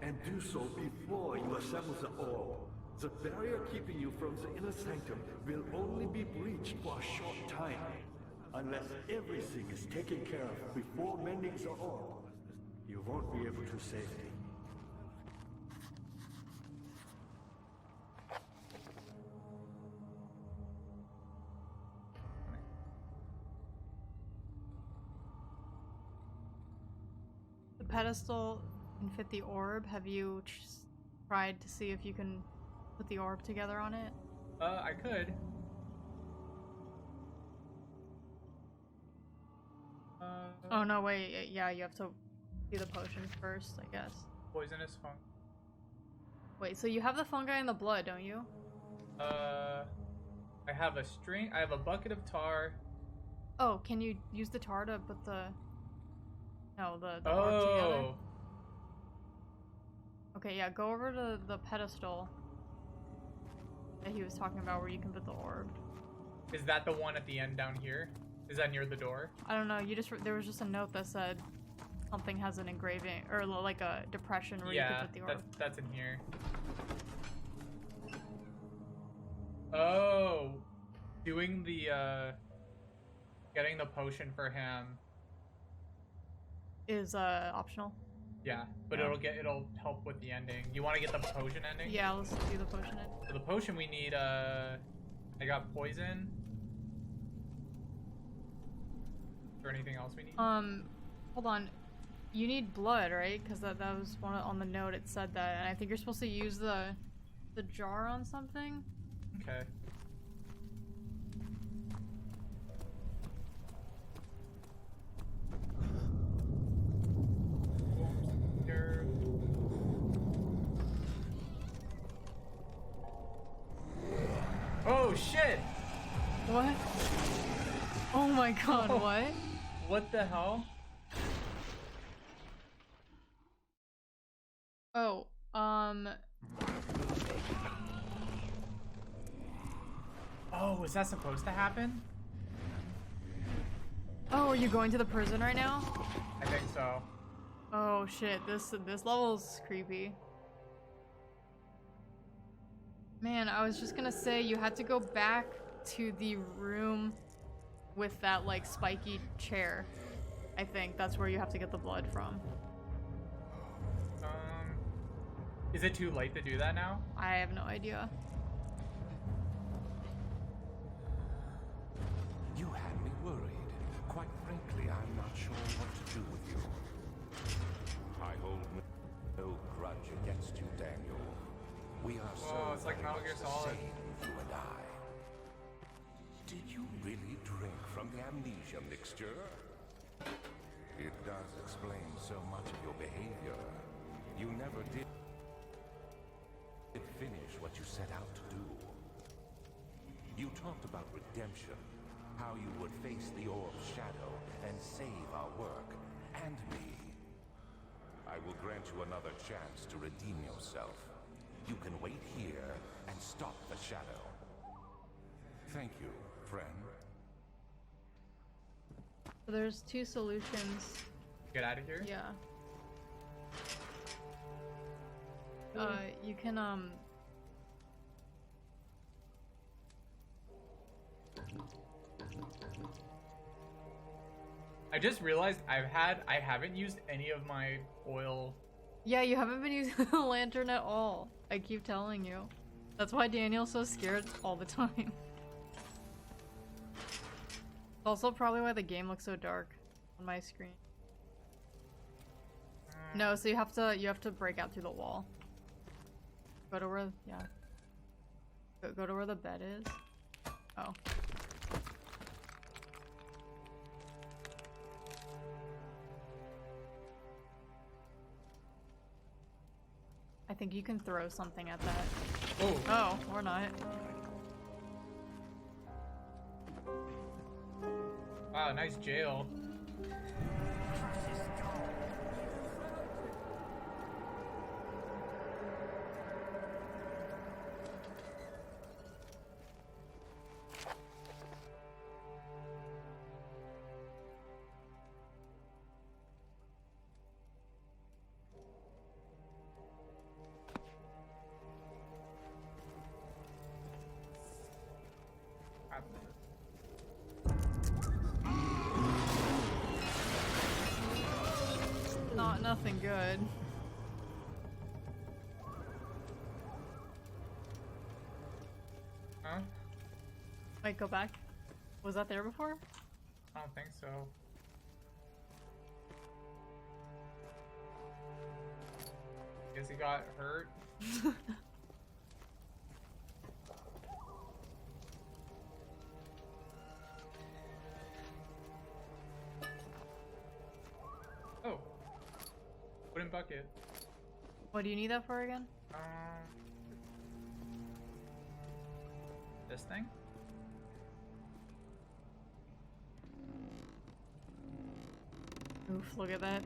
And do so before you assemble the orb. The barrier keeping you from the inner sanctum will only be breached for a short time. Unless everything is taken care of before mending the orb. won't be able to save me. The pedestal can fit the orb. Have you tried to see if you can put the orb together on it? I could. Oh no, wait, yeah, you have to do the potions first, I guess. Poisonous funk. Wait, so you have the fungi in the blood, don't you? I have a string. I have a bucket of tar. Oh, can you use the tar to put the... No, the orb together? Okay, yeah, go over to the pedestal that he was talking about where you can put the orb. Is that the one at the end down here? Is that near the door? I don't know, there was just a note that said something has an engraving, or like a depression where you can put the orb. That's in here. Oh, doing the, getting the potion for him. Is, optional? Yeah, but it'll help with the ending. You want to get the potion ending? Yeah, let's do the potion ending. For the potion we need, I got poison. Is there anything else we need? Hold on. You need blood, right? Because that was one on the note, it said that. And I think you're supposed to use the jar on something? Okay. Oh shit! What? Oh my god, what? What the hell? Oh, Oh, was that supposed to happen? Oh, are you going to the prison right now? I think so. Oh shit, this level's creepy. Man, I was just gonna say you had to go back to the room with that like spiky chair. I think that's where you have to get the blood from. Is it too late to do that now? I have no idea. You had me worried. Quite frankly, I'm not sure what to do with you. I hold no grudge against you, Daniel. We are so it's like very Metal Gear much the Solid. same, you and I. Did you really drink from the amnesia mixture? It does explain so much of your behavior. You never did finish what you set out to do. You talked about redemption, how you would face the orb's shadow and save our work, and me. I will grant you another chance to redeem yourself. You can wait here and stop the shadow. Thank you, friend. So there's two solutions. Get out of here? Yeah. You can, I just realized I haven't used any of my oil. Yeah, you haven't been using the lantern at all. I keep telling you. That's why Daniel's so scared all the time. It's also probably why the game looks so dark on my screen. No, so you have to break out through the wall. Go to where, yeah. Go to where the bed is. Oh. I think you can throw something at that. Oh. Oh, or not. Wow, nice jail. Nothing good. Huh? Wait, go back. Was that there before? I don't think so. Guess he got hurt. Oh. Wooden bucket. What do you need that for again? This thing? Oof, look at that.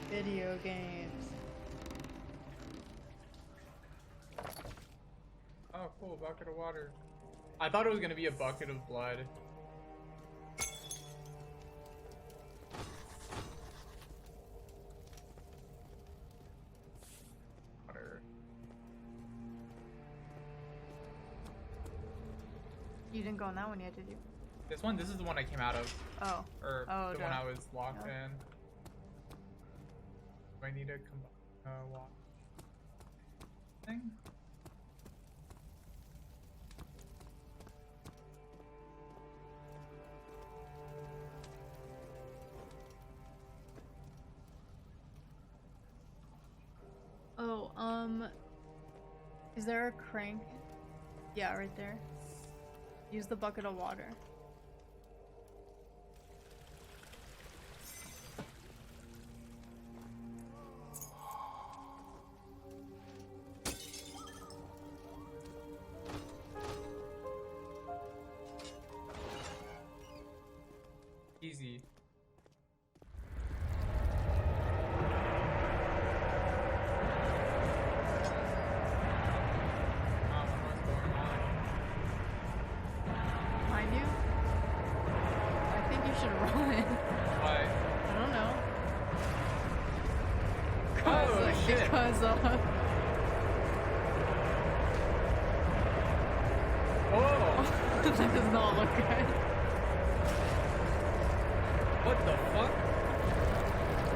Video games. Oh, cool, bucket of water. I thought it was gonna be a bucket of blood. Water. You didn't go on that one yet, did you? This one? This is the one I came out of. Oh. Or Oh, the duh. one I was locked Yeah. in. Do I need to walk thing? Oh, is there a crank? Yeah, right there. Use the bucket of water. Easy. What's going on? Behind you? I think you should run. Why? I don't know. Oh, shit. Because, Whoa! that does not look good. What the fuck?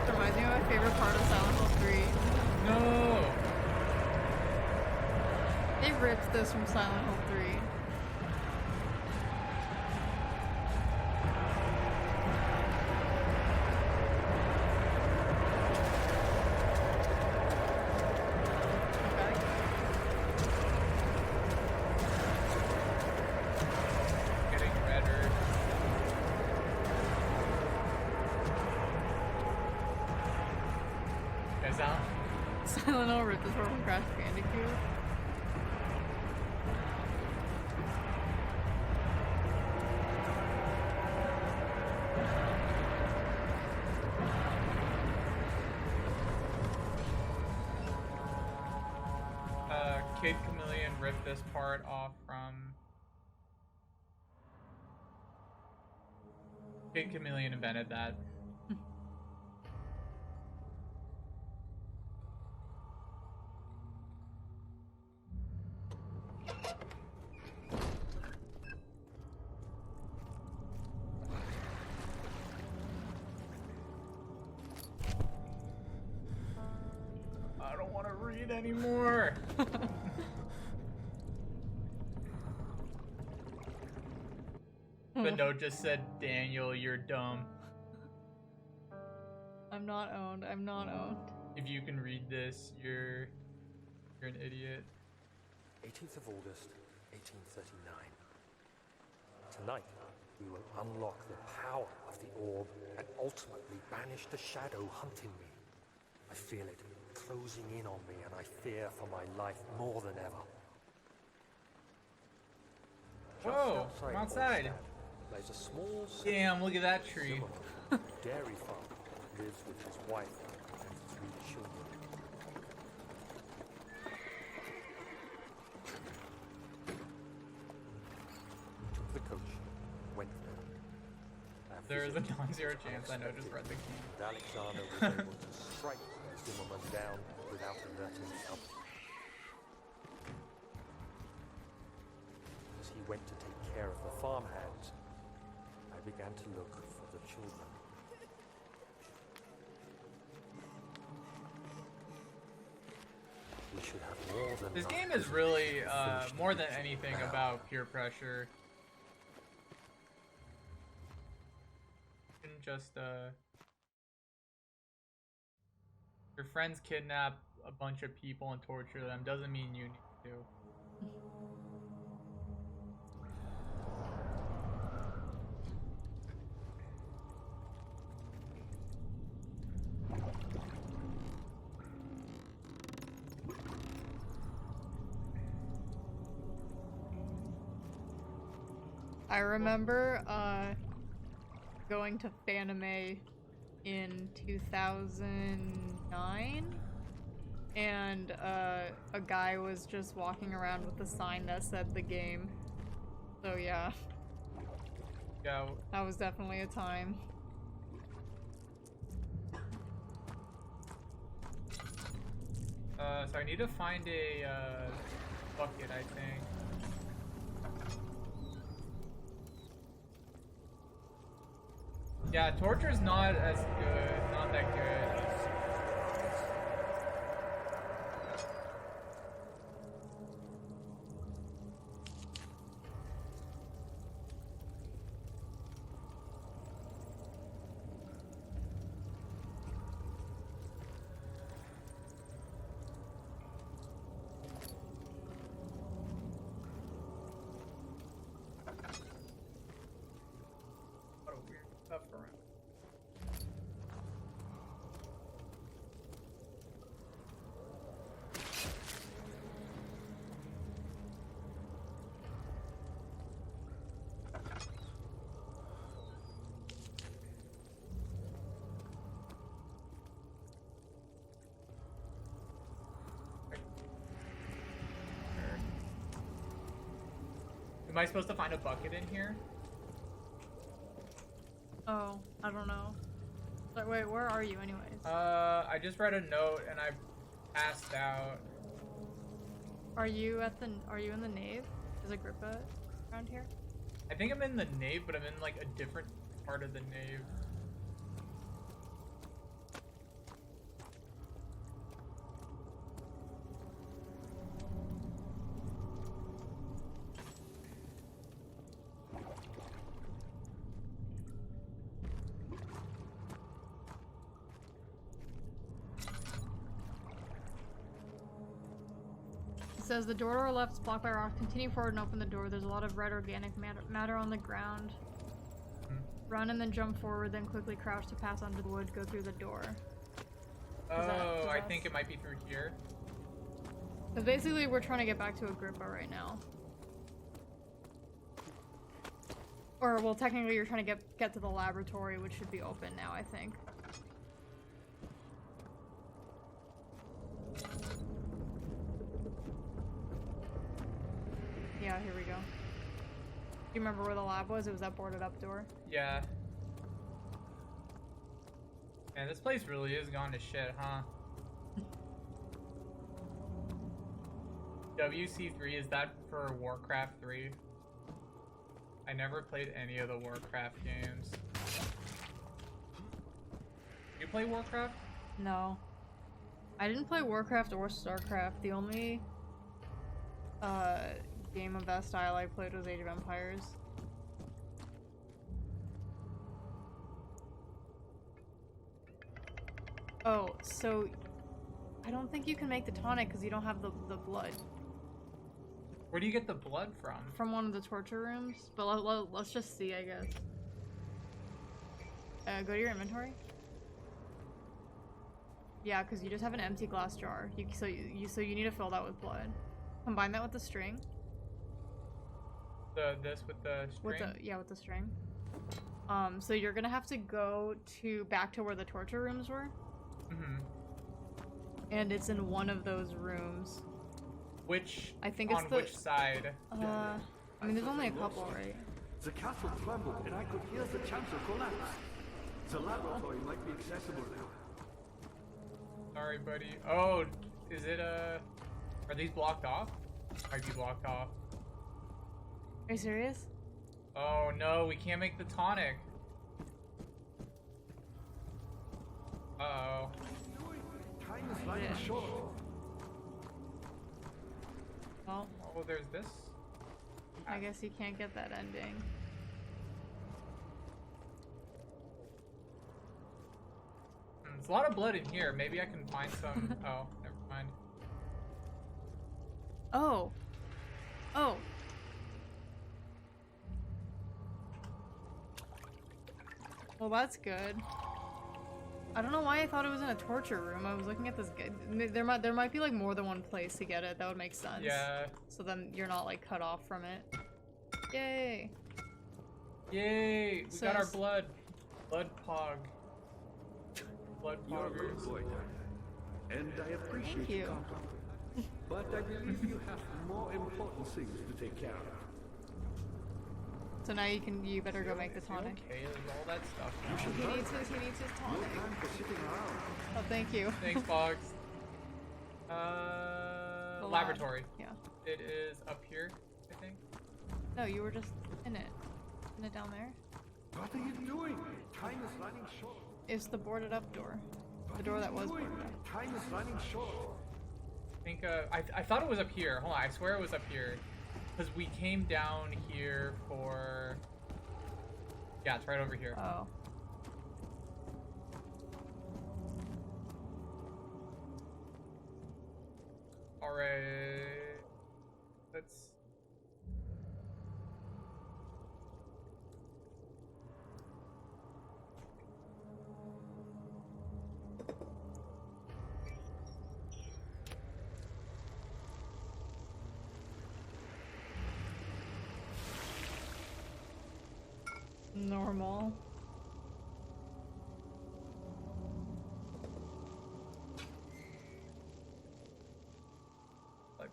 It reminds me of my favorite part of Silent Hill 3. No! They ripped this from Silent Hill 3. Getting redder. Guys out? Silent Hill ripped this from Crash Bandicoot. Kid Chameleon ripped this part off from... Kid Chameleon invented that. I don't want to read anymore. The note just said, Daniel, you're dumb. I'm not owned. I'm not owned. If you can read this, you're an idiot. 18th of August, 1839. Tonight, we will unlock the power of the orb and ultimately banish the shadow hunting me. I feel it closing in on me, and I fear for my life more than ever. Whoa, I'm outside. There's a small Damn, look at that tree. dairy farm lives with his wife and 3 children. Took the coach, went there. There is a non-zero chance I know just read the key. Alexander was able to strike Zimmerman down without alerting someone. went to take care of the farmhands, I began to look for the children. We should have more than This enough game is visitors really to finish more the than ritual anything now. about peer pressure. You can just your friends kidnap a bunch of people and torture them doesn't mean you need to. I remember going to Fanime in 2009, and a guy was just walking around with a sign that said the game. So yeah, Yeah. that was definitely a time. So I need to find a bucket, I think. Yeah, torture's not as good, not that good. What a weird stuff around. Am I supposed to find a bucket in here? Oh, I don't know. But wait, where are you anyways? I just read a note and I passed out. Are you in the nave? Is Agrippa around here? I think I'm in the nave, but I'm in like a different part of the nave. It says the door to our left is blocked by rocks. Continue forward and open the door. There's a lot of red organic matter on the ground. Run and then jump forward, then quickly crouch to pass under the wood. Go through the door. Oh, I think it might be through here. Because basically we're trying to get back to Agrippa right now. Or, well, technically you're trying to get to the laboratory, which should be open now, I think. Yeah, here we go. Do you remember where the lab was? It was that boarded up door. Yeah. Man, this place really is gone to shit, huh? WC3, is that for Warcraft 3? I never played any of the Warcraft games. You play Warcraft? No. I didn't play Warcraft or StarCraft. The only game of that style I played was Age of Empires. Oh, so I don't think you can make the tonic because you don't have the blood. Where do you get the blood from? From one of the torture rooms, but let's just see, I guess. Go to your inventory. Yeah, because you just have an empty glass jar. So you need to fill that with blood. Combine that with the string. This with the string? With the string. So you're gonna have to go back to where the torture rooms were. Mm-hmm. And it's in one of those rooms. Which? I think it's on which side? I mean, there's only a couple, right? The castle trembled and I could hear the chancel collapse. The laboratory might be accessible now. Sorry, buddy. Oh, is it are these blocked off? Might be blocked off. Are you serious? Oh no, we can't make the tonic. Uh-oh. Time is running short. Well, Oh, there's this. I guess you can't get that ending. There's a lot of blood in here. Maybe I can find some. Oh, never mind. Oh. Oh. Well, that's good. I don't know why I thought it was in a torture room. I was looking at this guy. There might be like more than one place to get it. That would make sense. Yeah. So then you're not like cut off from it. Yay. Yay! We So got our s- blood. Blood pog. Blood You're a good poggers. boy, Dad. And I appreciate Thank your you. compliment. But I believe you have more important things to take care of. So now you better go make the tonic. Okay, there's all that stuff now. He needs his No tonic. time for sitting around. Oh, thank you. Thanks, Pogs. The lab. Laboratory. Yeah. It is up here, I think. No, you were just in it. Isn't it down there? What are you doing? Time is running short. It's the boarded up door. What The door are that you was doing? boarded up. Time is running short. I think, I thought it was up here. Hold on, I swear it was up here. Because we came down here for... Yeah, it's right over here. Oh. Alright. Let's... Normal. Like,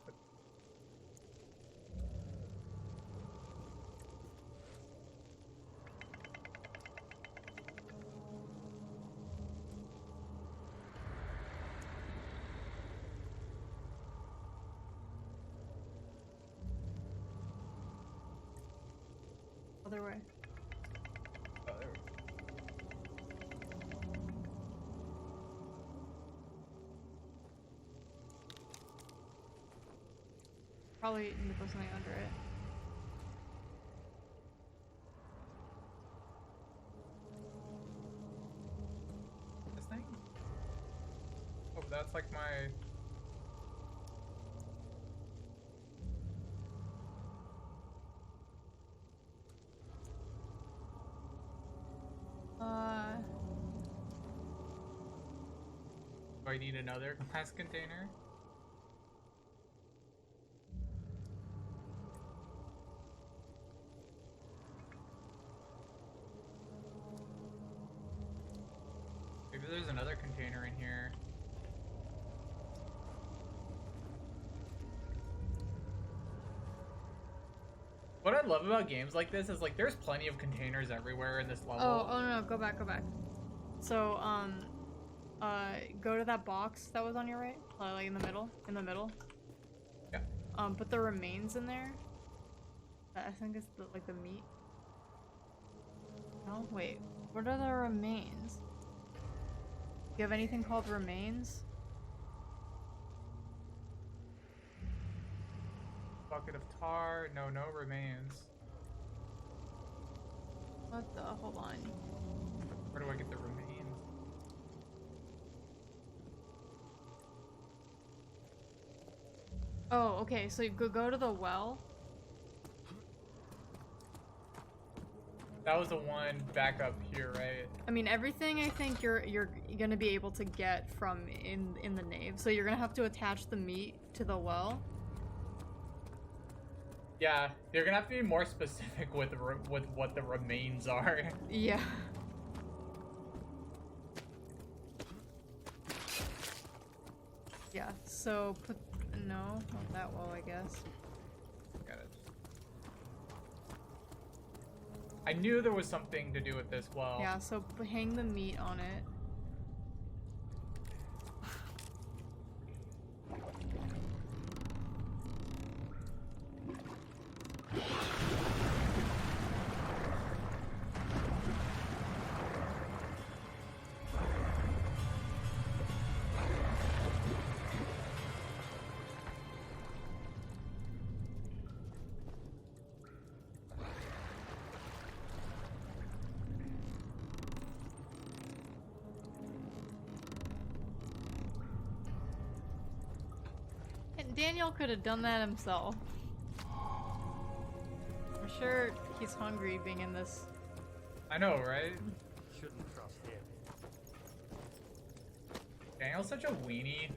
Other way. oh, there we go. Probably need to put something under it. This thing? Oh, that's like my... Do I need another glass container? Maybe there's another container in here. What I love about games like this is like there's plenty of containers everywhere in this level. Oh no, go back. So, go to that box that was on your right, like in the middle. Yeah. Put the remains in there. I think it's like the meat. No, wait. What are the remains? Do you have anything called remains? Bucket of tar. No remains. What the? Hold on. Where do I get the remains? Oh, okay. So you go to the well. That was the one back up here, right? I mean, everything I think you're gonna be able to get from in the nave. So you're gonna have to attach the meat to the well. Yeah, you're gonna have to be more specific with what the remains are. Yeah. Yeah. So put no, not that well, I guess. Got it. I knew there was something to do with this well. Yeah. So hang the meat on it. Daniel could have done that himself. I'm sure he's hungry being in this. I know, right? Shouldn't trust him. Daniel's such a weenie.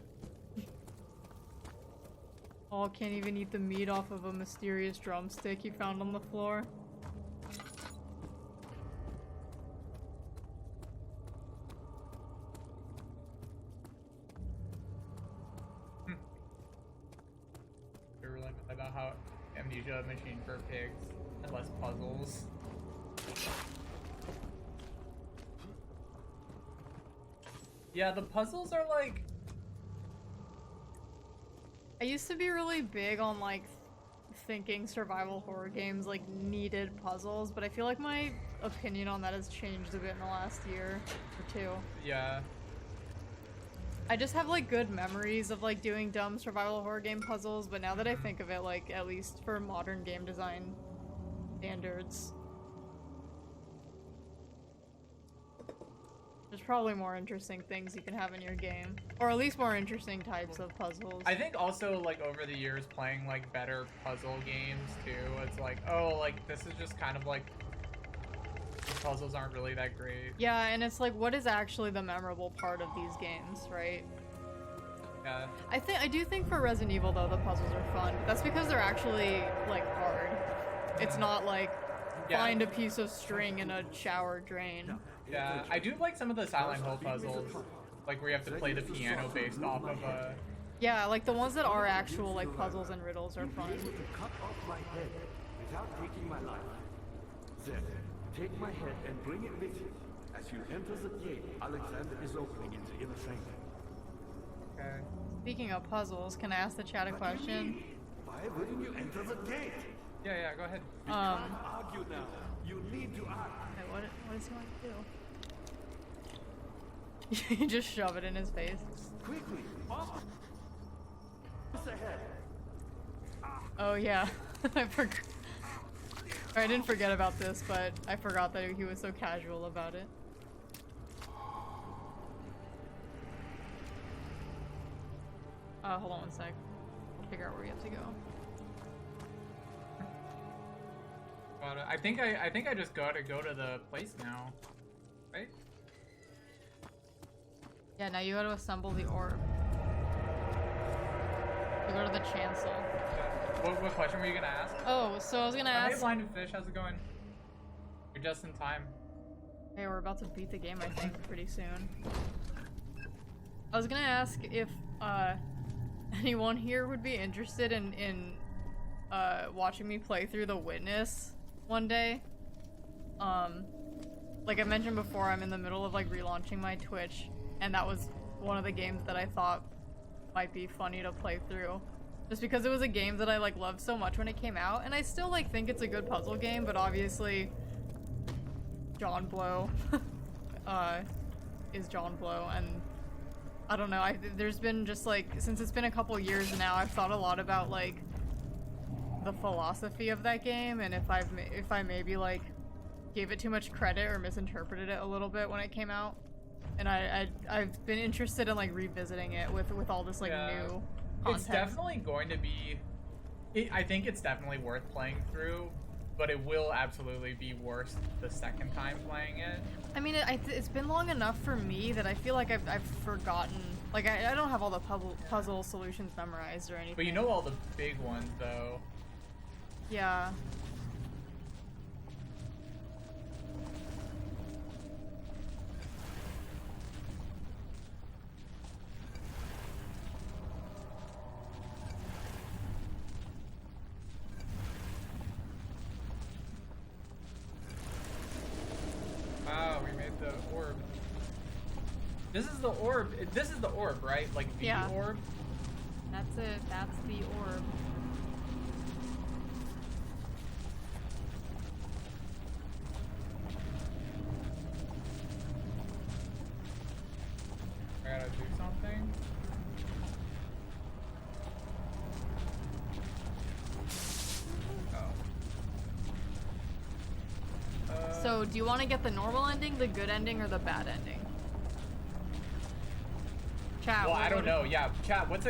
Oh, can't even eat the meat off of a mysterious drumstick he found on the floor. You're really mad about how Amnesia Machine for Pigs had less puzzles. Yeah, the puzzles are like... I used to be really big on like thinking survival horror games like needed puzzles, but I feel like my opinion on that has changed a bit in the last year or two. Yeah. I just have like good memories of like doing dumb survival horror game puzzles, but now that I think of it, like at least for modern game design standards, there's probably more interesting things you can have in your game, or at least more interesting types of puzzles. I think also like over the years playing like better puzzle games too, it's like, oh, like this is just kind of like the puzzles aren't really that great. Yeah, and it's like, what is actually the memorable part of these games, right? Yeah. I do think for Resident Evil though the puzzles are fun. That's because they're actually like hard. It's not like find a piece of string in a shower drain. Yeah, I do like some of the Silent Hill puzzles, like where you have to play the piano based off of a... Yeah, like the ones that are actual like puzzles and riddles are fun. To cut off my head without taking my life. Then, take my head and bring it with you. As you enter the gate, Alexander is opening into inner sanctum. Okay. Speaking of puzzles, can I ask the chat a question? Why wouldn't you enter the gate? Yeah, go ahead. You can't argue now. You need to act. Wait, what does he want to do? You just shove it in his face. Quickly, up. It's ahead. Oh yeah, I forgot. I didn't forget about this, but I forgot that he was so casual about it. Hold on one sec. I'll figure out where we have to go. But I think I just gotta go to the place now, right? Yeah, now you gotta assemble the orb. You go to the chancel. What question were you gonna ask? Oh, so I was gonna ask. Hey, Blinded Fish, how's it going? You're just in time. Hey, we're about to beat the game, I think, pretty soon. I was gonna ask if anyone here would be interested in watching me play through The Witness one day. Like I mentioned before, I'm in the middle of like relaunching my Twitch, and that was one of the games that I thought might be funny to play through. Just because it was a game that I like loved so much when it came out, and I still like think it's a good puzzle game, but obviously John Blow is John Blow, and I don't know, there's been just like, since it's been a couple years now, I've thought a lot about like the philosophy of that game, and if I maybe like gave it too much credit or misinterpreted it a little bit when it came out, and I've been interested in like revisiting it with all this like new content. It's definitely going to be, I think it's definitely worth playing through, but it will absolutely be worse the second time playing it. I mean, it's been long enough for me that I feel like I've forgotten, like I don't have all the puzzle solutions memorized or anything. But you know all the big ones though. Yeah. Wow, we made the orb. This is the orb. This is the orb, right? Like the orb? That's it. That's the orb. I gotta do something. So, do you want to get the normal ending, the good ending, or the bad ending? Chat. Well, I don't know. Yeah, chat. What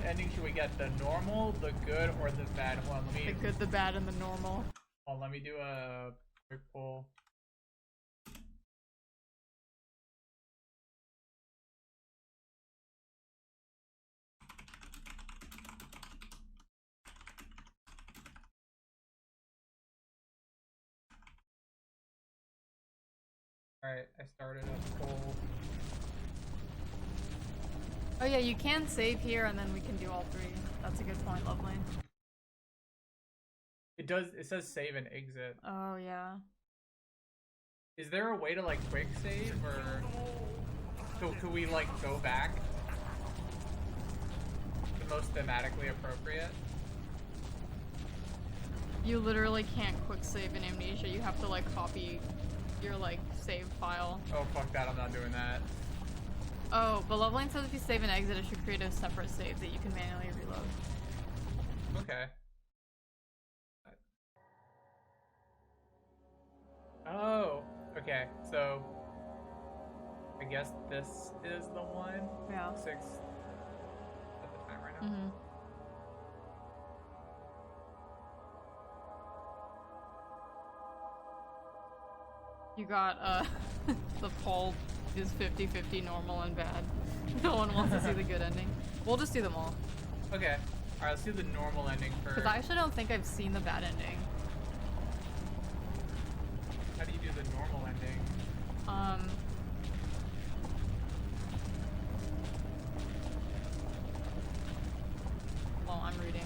ending should we get? The normal, the good, or the bad? Hold on, let me. The good, the bad, and the normal. Oh, let me do a quick poll. Alright, I started a poll. Oh yeah, you can save here and then we can do all three. That's a good point, Lovely. It says save and exit. Oh yeah. Is there a way to like quick save or could we like go back? The most thematically appropriate? You literally can't quick save in Amnesia. You have to like copy your like save file. Oh fuck that, I'm not doing that. Oh, but Loveline says if you save and exit, it should create a separate save that you can manually reload. Okay. Oh, okay. So I guess this is the one. Yeah. 6 at the time right now. Mm-hmm. You got the poll is 50-50 normal and bad. No one wants to see the good ending. We'll just do them all. Okay. Alright, let's do the normal ending first. Because I actually don't think I've seen the bad ending. How do you do the normal ending? Well, I'm reading.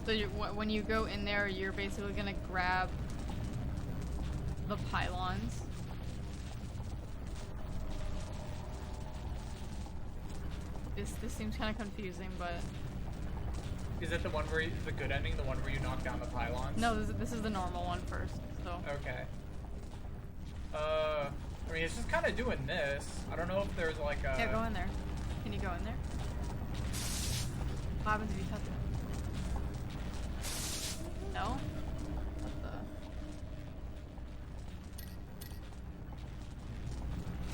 So when you go in there, you're basically gonna grab the pylons. This seems kind of confusing, but Is it the one where the good ending, the one where you knock down the pylons? no, this is the normal one first. So Okay. I mean, it's just kind of doing this. I don't know if there's like a. yeah, go in there. Can you go in there? What happens if you touch it? No? What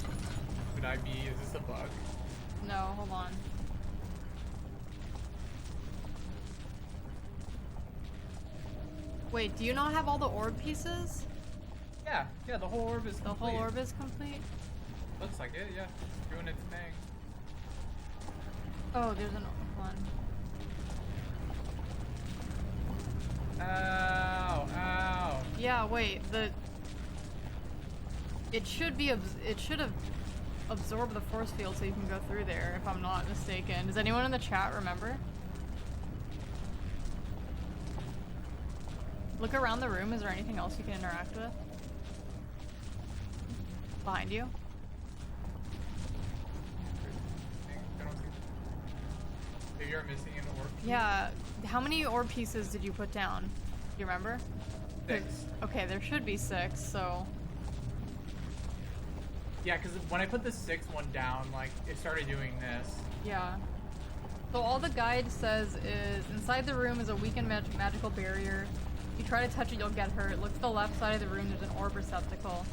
the? Could I be? Is this a bug? No, hold on. Wait, do you not have all the orb pieces? Yeah, the whole orb is The complete. whole orb is complete? Looks like it, yeah. Doing its thing. Oh, there's an one. Ow, ow. Yeah, wait, it should have absorbed the force field so you can go through there, if I'm not mistaken. Does anyone in the chat remember? Look around the room, is there anything else you can interact with? Behind you? Maybe you're missing an orb piece? Yeah, how many orb pieces did you put down? Do you remember? 6. Okay, there should be 6, so... Yeah, because when I put the 6th one down, like, it started doing this. Yeah. So all the guide says is, inside the room is a weakened magical barrier. If you try to touch it, you'll get hurt. Look to the left side of the room, there's an orb receptacle.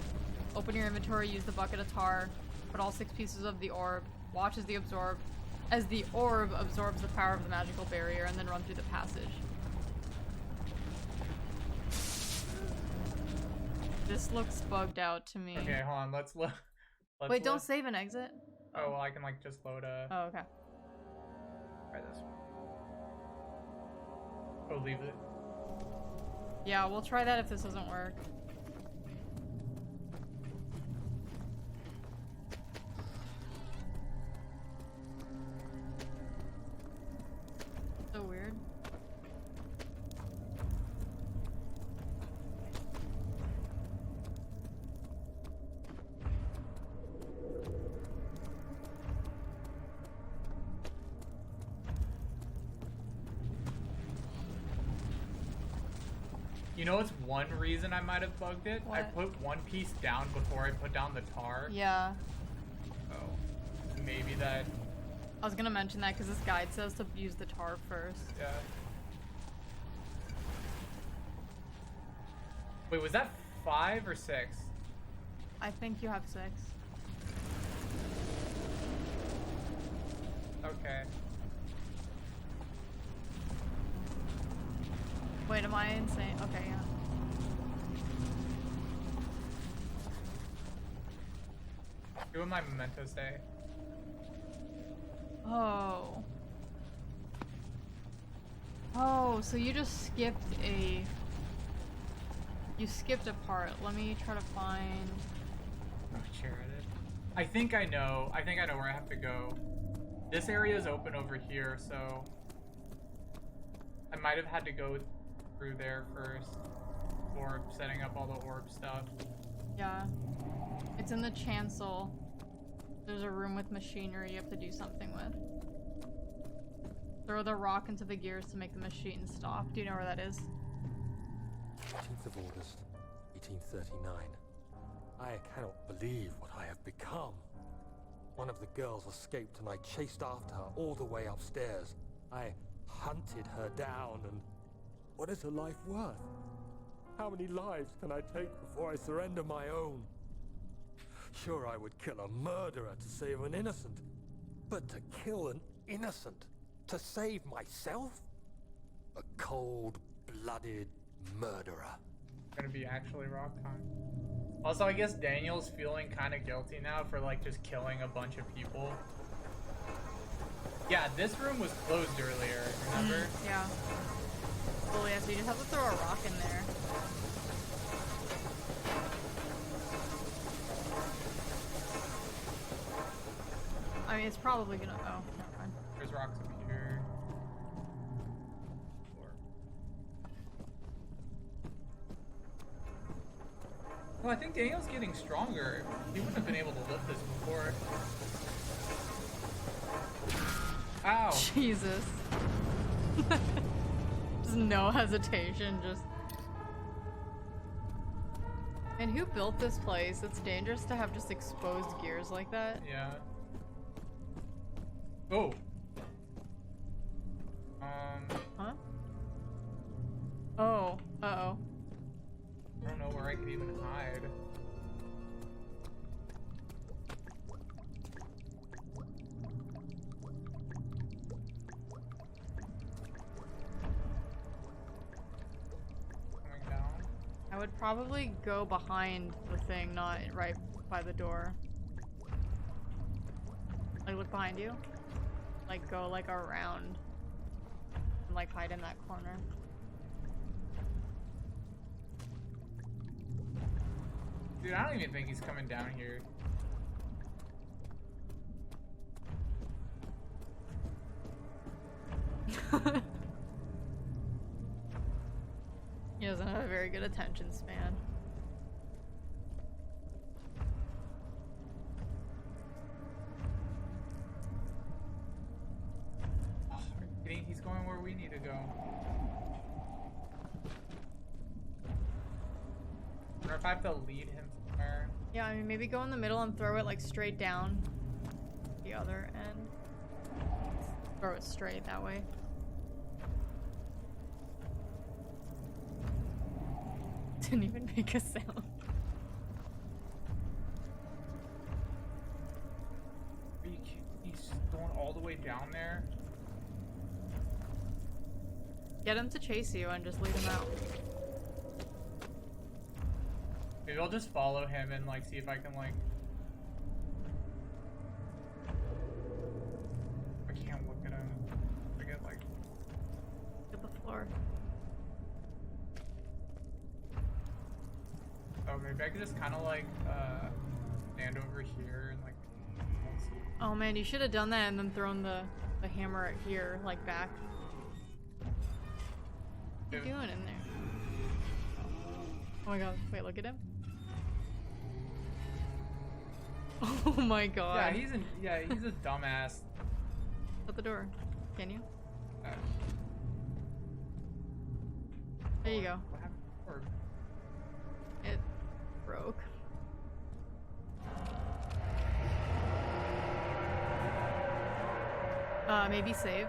Open your inventory, use the bucket of tar, put all 6 pieces of the orb, watch as the orb absorbs the power of the magical barrier, and then run through the passage. This looks bugged out to me. Okay, hold on, let's look. Wait, don't save and exit? Oh, well, I can, like, just load a... Oh, okay. Try this one. Oh, leave it. Yeah, we'll try that if this doesn't work. So weird. You know what's one reason I might have bugged it? I What? put one piece down before I put down the tar. Yeah. Oh. Maybe that... I was gonna mention that because this guide says to use the tar first. Yeah. Wait, was that 5 or 6? I think you have 6. Okay. Wait, am I insane? Okay, yeah. What would my memento say? Oh. Oh, so you just skipped a... You skipped a part. Let me try to find... Oh, Jared. I think I know where I have to go. This area is open over here, so... I might have had to go through there first before setting up all the orb stuff. Yeah. It's in the chancel. There's a room with machinery you have to do something with. Throw the rock into the gears to make the machine stop. Do you know where that is? 18th of August, 1839. I cannot believe what I have become. One of the girls escaped and I chased after her all the way upstairs. I hunted her down and... What is her life worth? How many lives can I take before I surrender my own? Sure, I would kill a murderer to save an innocent. But to kill an innocent to save myself? A cold-blooded murderer. Gonna be actually rock time. Also, I guess Daniel's feeling kind of guilty now for like just killing a bunch of people. Yeah, this room was closed earlier, remember? Yeah. Well, yeah, so you just have to throw a rock in there. I mean, it's probably gonna... Oh, never mind. There's rocks up here. Well, I think Daniel's getting stronger. He wouldn't have been able to lift this before. Ow! Jesus. Just no hesitation, just... And who built this place? It's dangerous to have just exposed gears like that. Yeah. Oh. Huh? Oh. Uh-oh. I don't know where I could even hide. Coming down. I would probably go behind the thing, not right by the door. Like, look behind you. Like, go, like, around. And, like, hide in that corner. Dude, I don't even think he's coming down here. He doesn't have a very good attention span. Oh, he's going where we need to go. I wonder if I have to lead him somewhere. Yeah, I mean, maybe go in the middle and throw it, like, straight down the other end. Throw it straight that way. Didn't even make a sound. He's going all the way down there? Get him to chase you and just lead him out. Maybe I'll just follow him and like see if I can like... I can't look at him. I get like... Get the floor. Oh, maybe I could just kind of like stand over here and like... Oh man, you should have done that and then thrown the hammer at here, like back. What are you doing in there? Oh my god, wait, look at him. Oh my god. Yeah, he's a dumbass. Shut the door. Can you? Uh, There you go. What happened? Or... It broke. Maybe save.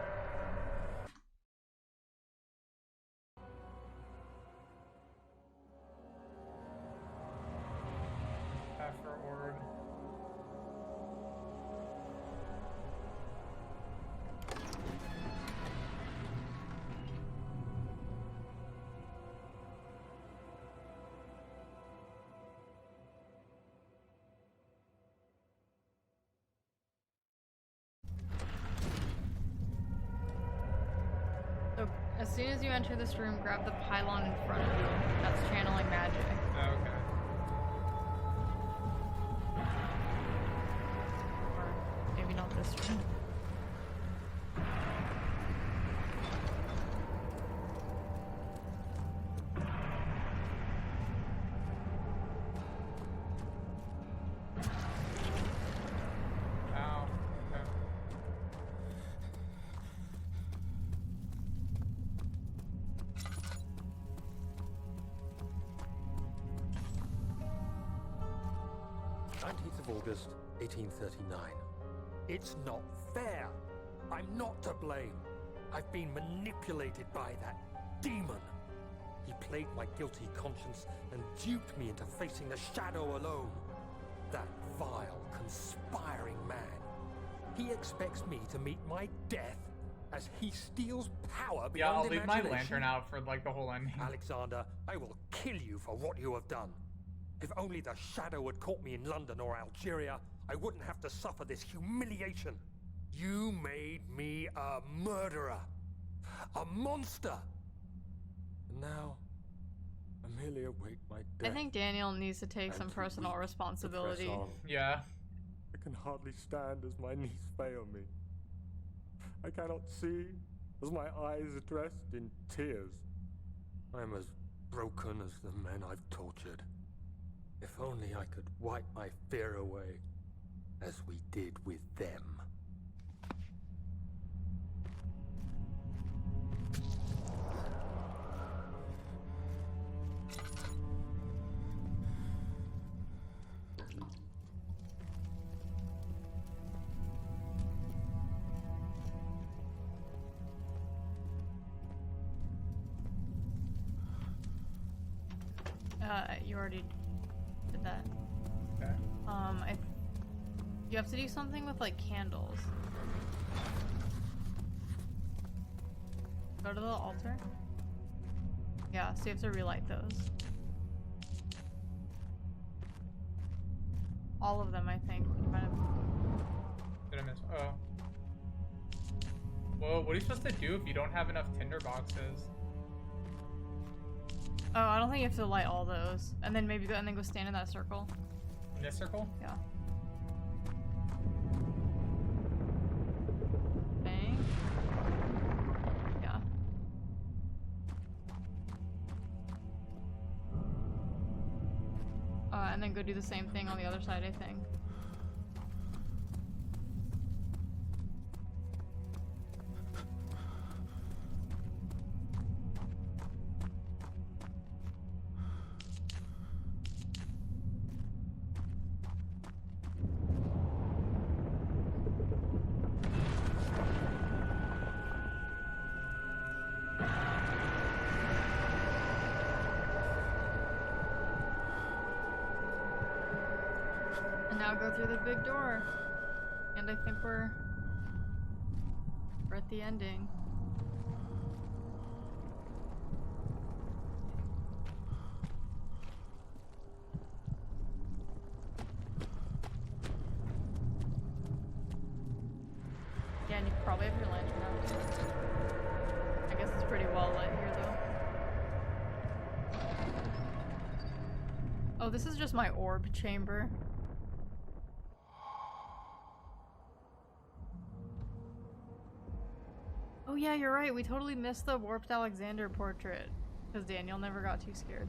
As soon as you enter this room, grab the pylon in front of you. That's channeling magic. Oh, okay. Or maybe not this room. Ow. Okay. August 1839. It's not fair. I'm not to blame. I've been manipulated by that demon. He played my guilty conscience and duped me into facing the shadow alone. That vile, conspiring man. He expects me to meet my death as he steals power Yeah, beyond I'll leave my imagination. lantern out for like the whole ending. Alexander, I will kill you for what you have done. If only the shadow had caught me in London or Algeria, I wouldn't have to suffer this humiliation. You made me a murderer. A monster. And now, I merely await my death. I think Daniel needs to take some personal responsibility. Yeah. I can hardly stand as my knees fail me. I cannot see as my eyes are dressed in tears. I am as broken as the men I've tortured. If only I could wipe my fear away, as we did with them. You already did that. Okay. You have to do something with like candles. Go to the altar. Yeah, so you have to relight those. All of them, I think. You might have... Did I miss? Oh. Well, what are you supposed to do if you don't have enough tinder boxes? Oh, I don't think you have to light all those. And then maybe go and then go stand in that circle. In this circle? Yeah. Bang. Yeah. And then go do the same thing on the other side, I think. Now go through the big door. And I think we're at the ending. Yeah, and you probably have your lantern out too. I guess it's pretty well lit here though. Oh, this is just my orb chamber. Oh yeah, you're right. We totally missed the warped Alexander portrait because Daniel never got too scared.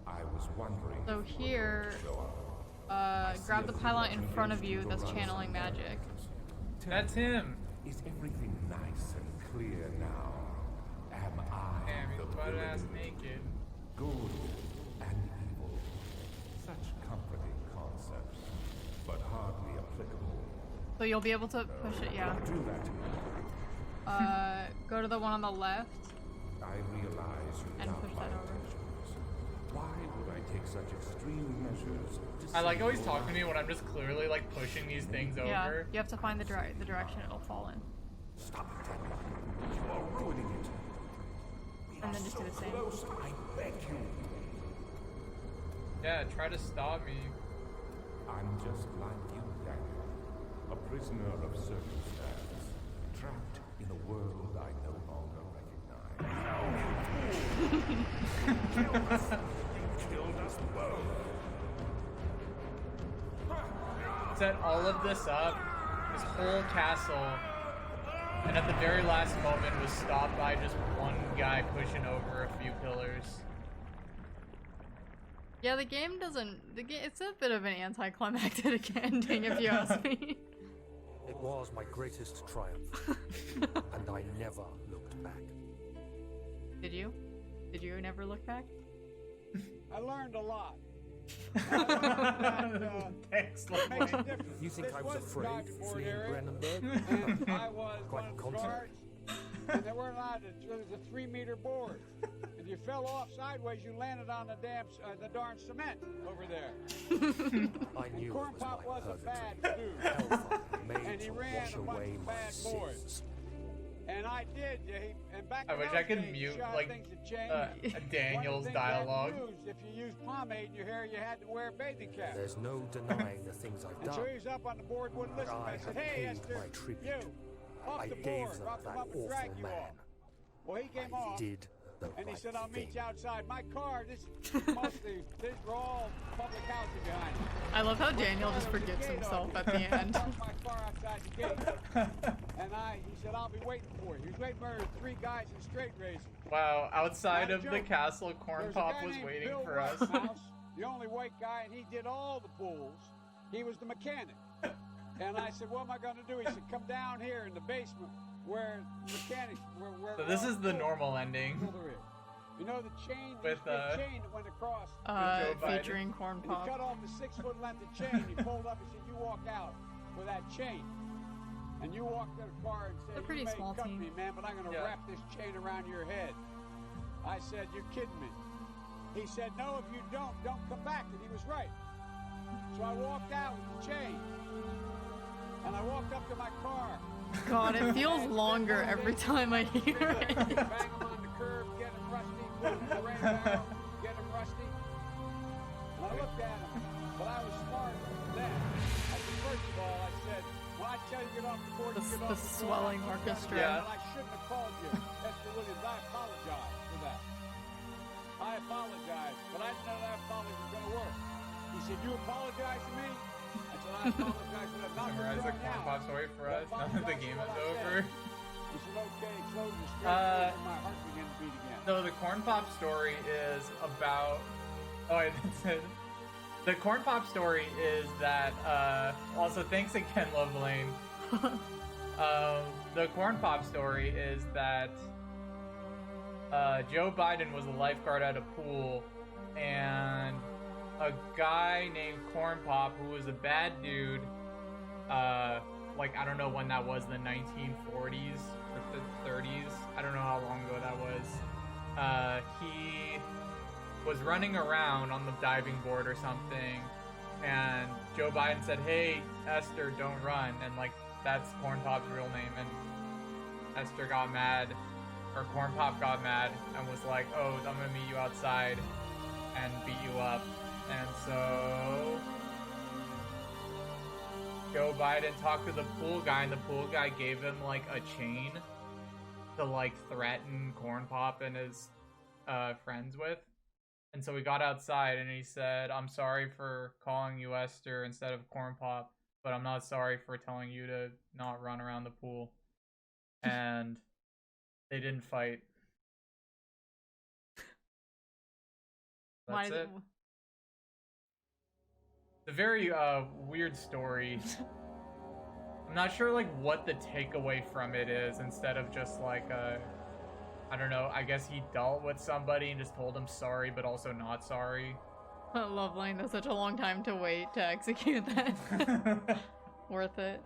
I was wondering. So here, grab the pylon in front of you that's channeling magic. That's him. Is everything nice and clear now? Am I Damn, he's the butt ass villain? naked. Good and evil. Such comforting concepts, but hardly applicable. So you'll be able to push it, yeah. Do that. Go to the one on the left. I realize you And doubt push my that over. intentions. Why would I take such extreme measures? I like how he's talking to me when I'm just clearly like pushing these things Yeah, over. you have to find the direction it'll fall in. Stop it, Daniel. You are ruining it. We And are then just do the so same. close, I beg you. Yeah, try to stop me. I'm just like you, Daniel. A prisoner of circumstance. Trapped in a world I no longer recognize. Set all of this up, this whole castle, and at the very last moment was stopped by just one guy pushing over a few pillars. Yeah, the game doesn't. It's a bit of an anticlimactic ending, if you ask me. It was my greatest triumph, and I never looked back. Did you? Did you never look back? I learned a lot. Thanks, You think I was afraid fleeing Brennenburg? And I was Quite one of the contrary. guards, and they weren't allowed to. There was a 3-meter board. If you fell off sideways, you landed on the darn cement over there. I And knew Corn it Pop was was my a purgatory. bad dude. Hellfire made And he to ran wash a bunch away of my bad boys. sins. And I did. And back I in wish those I could days, mute, shot like, things had changed. Daniel's One of the things you had to dialogue. use, if you used pomade in your hair, you had to wear a bathing cap. There's no denying the things I've And done. so he was up on the board, wouldn't listen. I I said, have "Hey, paid Esther, my tribute. you, off I the gave board, them rock that him up and awful drag you man. off." Well, he came I off, did the and he right said, "I'll thing. meet you outside my car." This mostly, these were all public housing behind me. I love how Daniel just forgets himself at the end. I parked my car outside the gate, and he said, "I'll be waiting for you." He was waiting for 3 guys in straight razors. Wow, outside Not a of the joke. castle, Corn There's a Pop guy was named waiting Bill for us. Westhouse, the only white guy, and he did all the pools. He was the mechanic. And I said, "What am I going to do?" He said, "Come down here in the basement where mechanics, where So this all is the pools normal ending. there is." You know the chain, With, this big chain that went across, Joe Biden. Featuring Corn and he Pop. cut off the 6-foot length of chain. He pulled up and said, "You walk out with that chain." And you walk to the car and They're say, pretty "You may small cut team. me, man, but I'm going to Yeah. wrap this chain around your head." I said, "You're kidding me." He said, "No, if you don't come back." And he was right. So I walked out with the chain. And I walked up to my car. God, it feels longer every time I hear it. Bang him on the curb, get him rusty, boom, the rain down, get him rusty. And I looked at him, but I was smart then. I said, first of all, I said, when I tell you get off the board, you get The off the board. swelling I'm gonna orchestra. do that, and I shouldn't have called you, Esther Williams. I apologize for that. I apologize, but I didn't know that apology was going to work. He said, "You apologize to me?" I said, "I apologize for that. Not for Summarize the right Corn now. Pop story for us now that the game is over. He said, "Okay," closed the straight, and my heart began to beat again. So the Corn Pop story is about. Oh, wait, that's it. The Corn Pop story is that. Also, thanks again, Love Lane. The Corn Pop story is that Joe Biden was a lifeguard at a pool, and a guy named Corn Pop, who was a bad dude, like, I don't know when that was, the 1940s or the 30s, I don't know how long ago that was. He was running around on the diving board or something, and Joe Biden said, "Hey, Esther, don't run," and, like, that's Corn Pop's real name, and Esther got mad, or Corn Pop got mad, and was like, "Oh, I'm gonna meet you outside and beat you up." And so Joe Biden talked to the pool guy, and the pool guy gave him, like, a chain to, like, threaten Corn Pop and his friends with. And so we got outside, and he said, "I'm sorry for calling you Esther instead of Corn Pop, but I'm not sorry for telling you to not run around the pool." And they didn't fight. That's it. It's a very weird story. I'm not sure, like, what the takeaway from it is, instead of just like I don't know, I guess he dealt with somebody and just told him sorry but also not sorry. Love Lane, that's such a long time to wait to execute that. Worth it.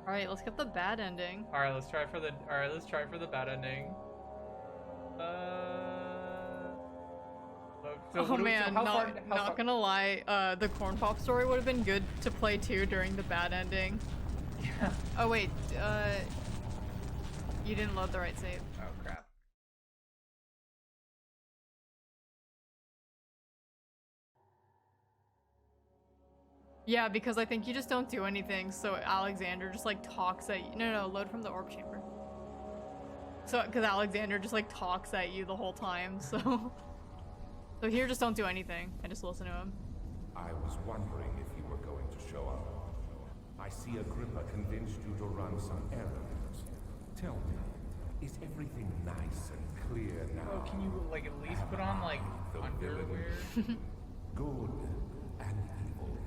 Alright, let's get the bad ending. Alright, let's try for the bad ending. So Oh man, not gonna lie, the Corn Pop story would have been good to play too during the bad ending. Yeah. Oh wait, you didn't load the right save. Oh crap. Yeah, because I think you just don't do anything, so Alexander just like talks at you. No, load from the orb chamber. So, because Alexander just like talks at you the whole time, so. So here, just don't do anything. I just listen to him. I was wondering if you were going to show up. I see Agrippa convinced you to run some errands. Tell me, is everything nice and clear now? Oh, can you like at least put on like underwear? Good and evil.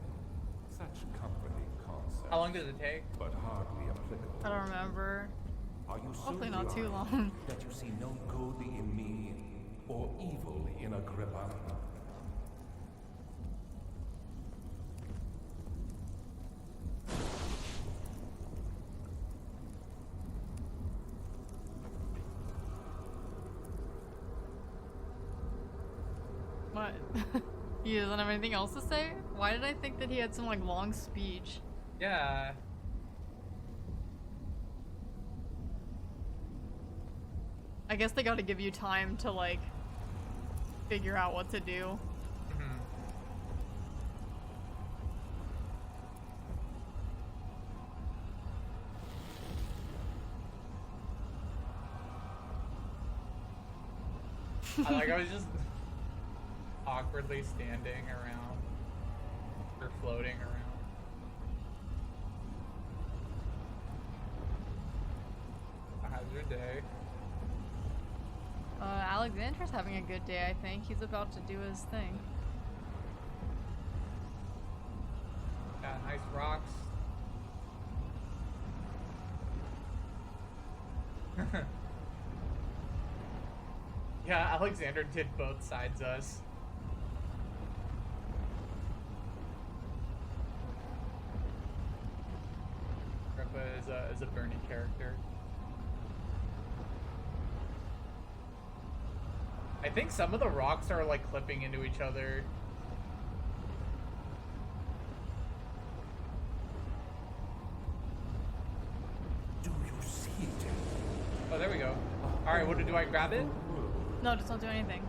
Such comforting concepts. How long does it take? But hardly applicable. I don't remember. Are you so Hopefully not too blind long. that you see no good in me or evil in Agrippa? What? He doesn't have anything else to say? Why did I think that he had some like long speech? Yeah. I guess they gotta give you time to like figure out what to do. I was just awkwardly standing around or floating around. How's your day? Alexander's having a good day, I think. He's about to do his thing. Got nice rocks. Yeah, Alexander did both sides us. Agrippa is a Bernie character. I think some of the rocks are like clipping into each other. Do you see it? Oh, there we go. All right, what do I grab it? No, just don't do anything.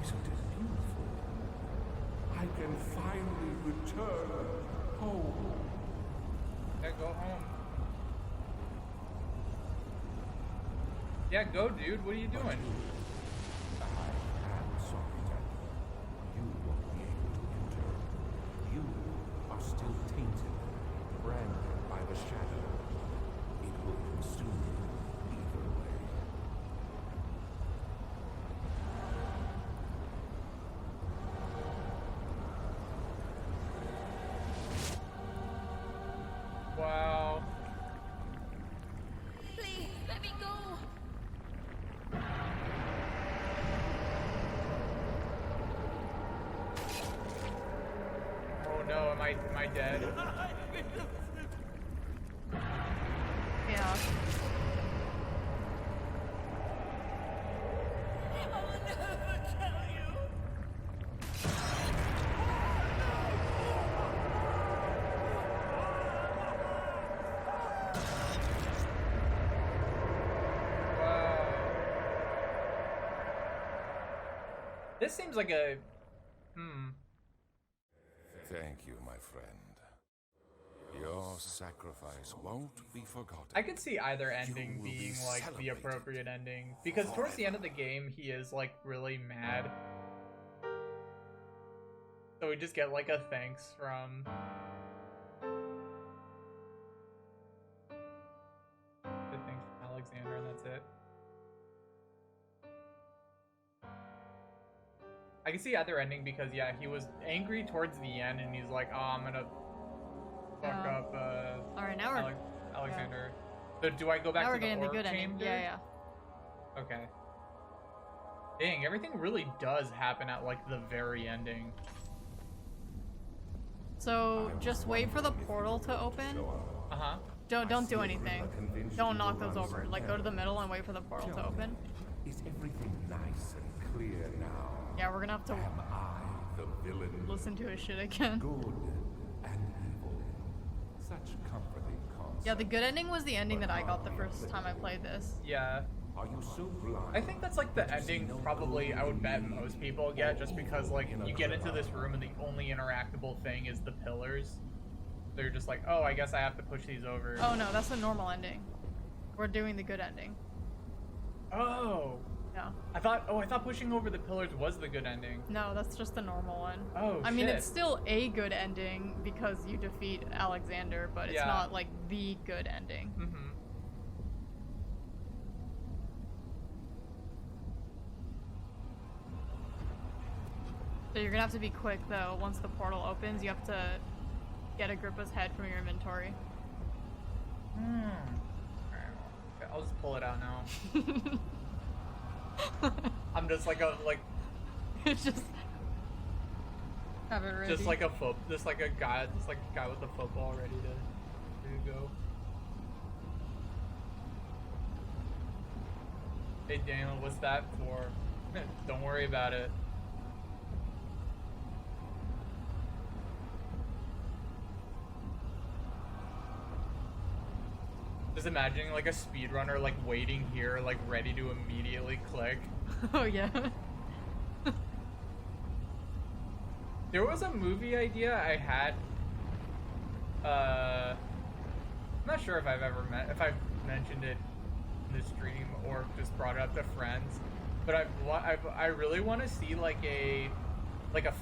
Isn't it beautiful? I can finally return home. Yeah, go home. Yeah, go, dude. What are you doing? I am sorry, Daniel. You won't be able to enter. You are still tainted, branded by the shadow. It will consume you either way. Wow. Please, let me go. Oh no, am I dead? Yeah. I'll never tell you. This seems like a... Thank you, my friend. Your sacrifice won't be forgotten. I could see either ending being like the appropriate ending. Because towards the end of the game, he is like really mad. So we just get like a thanks from... The thanks from Alexander, and that's it. I can see either ending because, yeah, he was angry towards the end and he's like, oh, I'm gonna fuck up Alright, now we're... Alexander. So do I go back now to we're the getting the orc good ending. chamber? Yeah, yeah. Okay. Dang, everything really does happen at, like, the very ending. So, just wait for the portal to open. Uh-huh. Don't do anything. Don't knock those over. Like, go to the middle and wait for the portal to open. Is everything nice and clear now? Yeah, we're gonna have to Am I the villain? listen to his shit again. Good and evil. Such comforting concepts. Yeah, the good ending was the ending that I got the first time I played this. Yeah. Are you so blind? I think that's like the ending probably I would bet most people get, just because like you get into this room and the only interactable thing is the pillars. They're just like, oh, I guess I have to push these over. Oh no, that's the normal ending. We're doing the good ending. Oh. Yeah. I thought pushing over the pillars was the good ending. No, that's just the normal one. Oh, I mean, it's still a good ending because you defeat Alexander, but it's not like the good ending. Mm-hmm. So you're gonna have to be quick though. Once the portal opens, you have to get Agrippa's head from your inventory. Alright, I'll just pull it out now. I'm just like It's just have it ready. just like a guy with a football ready to go. Hey Daniel, what's that for? Don't worry about it. Just imagining like a speedrunner like waiting here, like ready to immediately click. Oh yeah. There was a movie idea I had. I'm not sure if I've mentioned it in the stream or just brought it up to friends, but I really want to see like a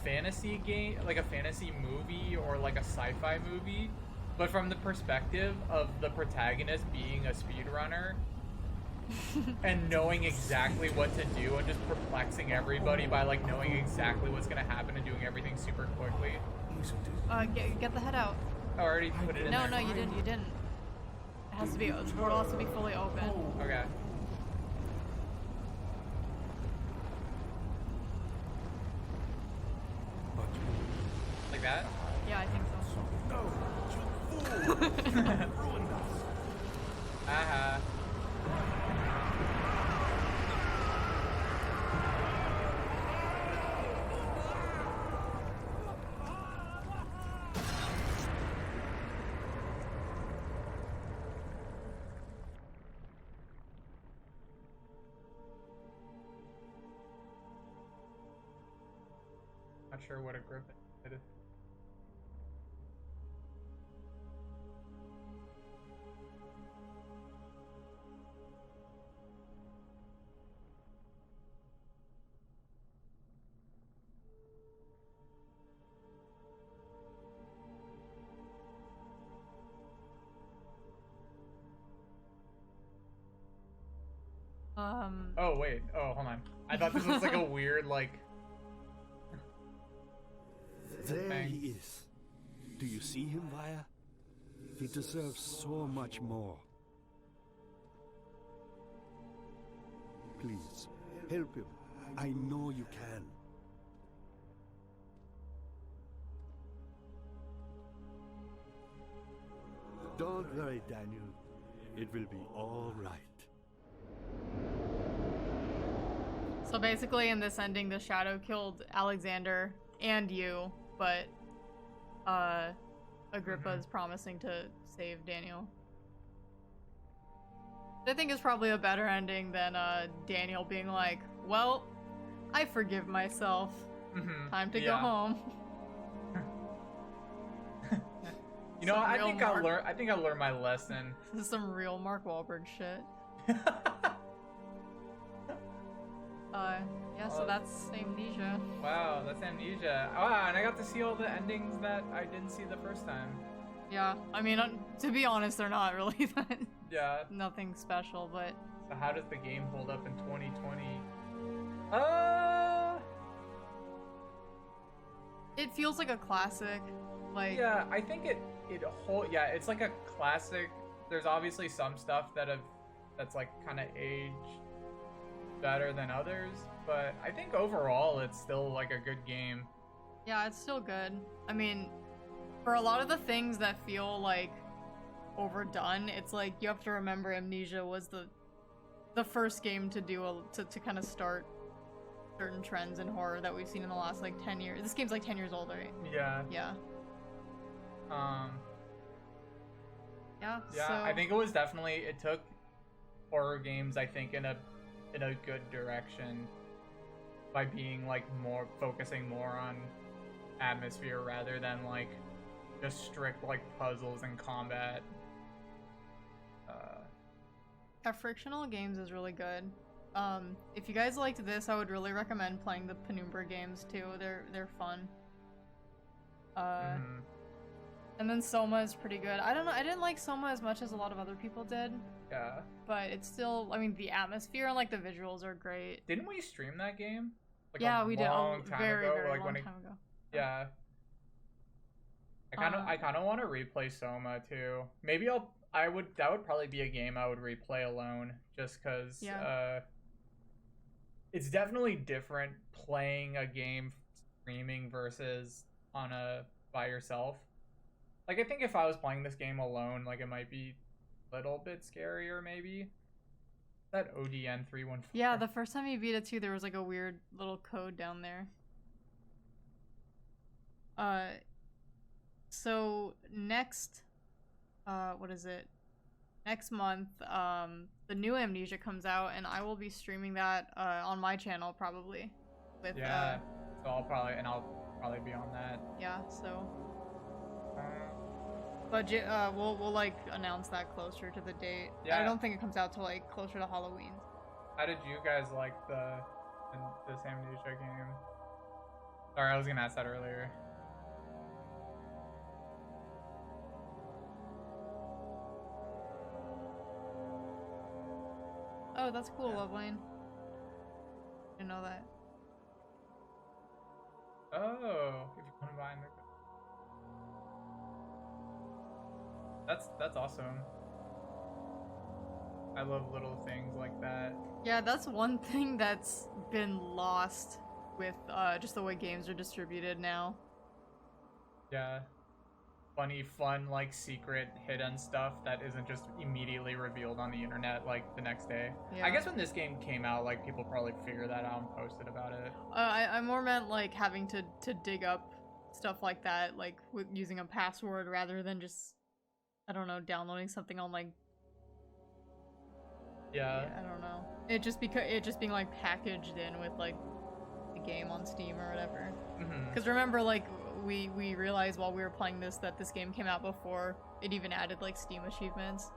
fantasy game, like a fantasy movie or like a sci-fi movie, but from the perspective of the protagonist being a speedrunner and knowing exactly what to do and just perplexing everybody by like knowing exactly what's gonna happen and doing everything super quickly. Get the head out. I already put it in there. No, you didn't. It has to be, the portal has to be fully open. Okay. Like that? Yeah, I think so. Aha. Not sure what a griffin did. Oh wait. Oh, hold on. I thought this was like a weird like. There he is. Do you see him, Vaya? He deserves so much more. Please, help him. I know you can. Don't worry, Daniel. It will be all right. So basically in this ending, the shadow killed Alexander and you, but Agrippa is promising to save Daniel. I think is probably a better ending than Daniel being like, well, I forgive myself. Time to go home. You know, I think I learned my lesson. This is some real Mark Wahlberg shit. Yeah, so that's Amnesia. Wow, that's Amnesia. Wow, and I got to see all the endings that I didn't see the first time. Yeah, I mean, to be honest, they're not really that. Yeah. Nothing special, but. So how does the game hold up in 2020? It feels like a classic. Like. Yeah, I think it's like a classic. There's obviously some stuff that's like kind of aged better than others, but I think overall it's still like a good game. Yeah, it's still good. I mean, for a lot of the things that feel like overdone, it's like you have to remember Amnesia was the first game to do to kind of start certain trends in horror that we've seen in the last like 10 years. This game's like 10 years old, right? Yeah. Yeah. Yeah. Yeah, so... I think it took horror games, I think, in a good direction by being like focusing more on atmosphere rather than like just strict like puzzles and combat. Yeah, frictional games is really good. If you guys liked this, I would really recommend playing the Penumbra games too. They're fun. And then Soma is pretty good. I don't know, I didn't like Soma as much as a lot of other people did. Yeah. But it's still, I mean, the atmosphere and like the visuals are great. Didn't we stream that game? Like yeah, we did a very like long time ago. Yeah. I kind of want to replay Soma too. Maybe that would probably be a game I would replay alone, just because it's definitely different playing a game streaming versus by yourself. Like, I think if I was playing this game alone, like, it might be a little bit scarier, maybe. That ODN 314. Yeah, the first time you beat it too, there was like a weird little code down there. So next, what is it? Next month, the new Amnesia comes out, and I will be streaming that on my channel probably. With so I'll probably be on that. Yeah, so. But we'll like announce that closer to the date. Yeah. I don't think it comes out till like closer to Halloween. How did you guys like this Amnesia game? Sorry, I was gonna ask that earlier. Oh, that's cool, Loveline. Didn't know that. Oh, if you combine the. That's awesome. I love little things like that. Yeah, that's one thing that's been lost with just the way games are distributed now. Yeah. Funny, fun, like, secret, hidden stuff that isn't just immediately revealed on the internet, like, the next day. Yeah. I guess when this game came out, like, people probably figured that out and posted about it. I more meant, like, having to dig up stuff like that, like, with using a password rather than just, I don't know, downloading something on, like... Yeah. I don't know. It just being, like, packaged in with, like, the game on Steam or whatever. Because remember, like, we realized while we were playing this that this game came out before it even added, like, Steam achievements.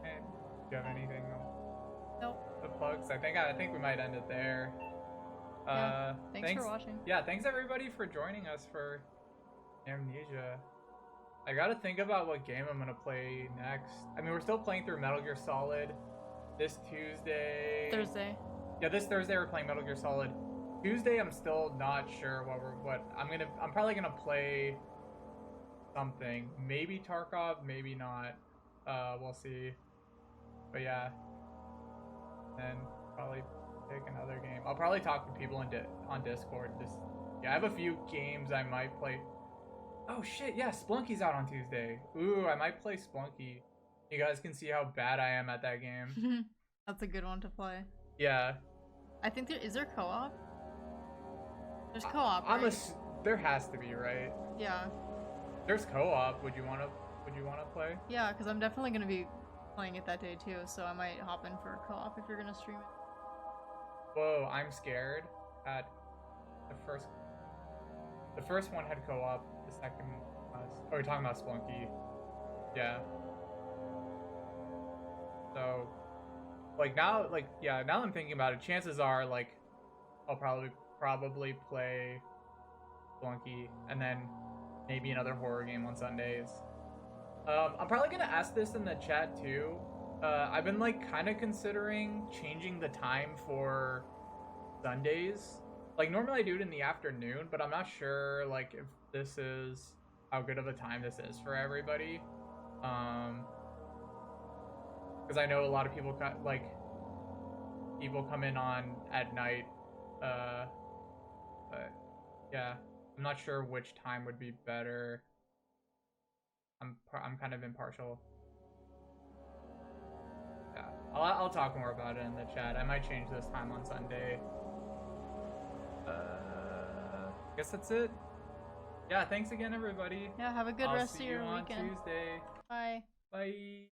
Hey, do you have anything? Nope. The plugs? I think we might end it there. Yeah, thanks for watching. Yeah, thanks everybody for joining us for Amnesia. I gotta think about what game I'm gonna play next. I mean, we're still playing through Metal Gear Solid. This Thursday. Yeah, this Thursday we're playing Metal Gear Solid. Tuesday I'm still not sure what I'm probably gonna play something. Maybe Tarkov, maybe not. We'll see. But yeah. And probably pick another game. I'll probably talk to people on Discord. Yeah, I have a few games I might play. Oh shit, yeah, Splunky's out on Tuesday. Ooh, I might play Splunky. You guys can see how bad I am at that game. That's a good one to play. Yeah. I think is there co-op? There's co-op, right? There has to be, right? Yeah. There's co-op. Would you wanna play? Yeah, because I'm definitely gonna be playing it that day too, so I might hop in for a co-op if you're gonna stream it. Whoa, I'm scared. At the first one had co-op. The second we're talking about Splunky. Yeah. So, like now I'm thinking about it. Chances are, like, I'll probably play Splunky and then maybe another horror game on Sundays. I'm probably gonna ask this in the chat too. I've been like kind of considering changing the time for Sundays. Like normally I do it in the afternoon, but I'm not sure like if this is how good of a time this is for everybody. Because I know a lot of people come in on at night. But yeah, I'm not sure which time would be better. I'm kind of impartial. Yeah, I'll talk more about it in the chat. I might change this time on Sunday. Guess that's it. Yeah, thanks again, everybody. Yeah, have a good rest of your weekend. I'll see you on Tuesday. Bye. Bye.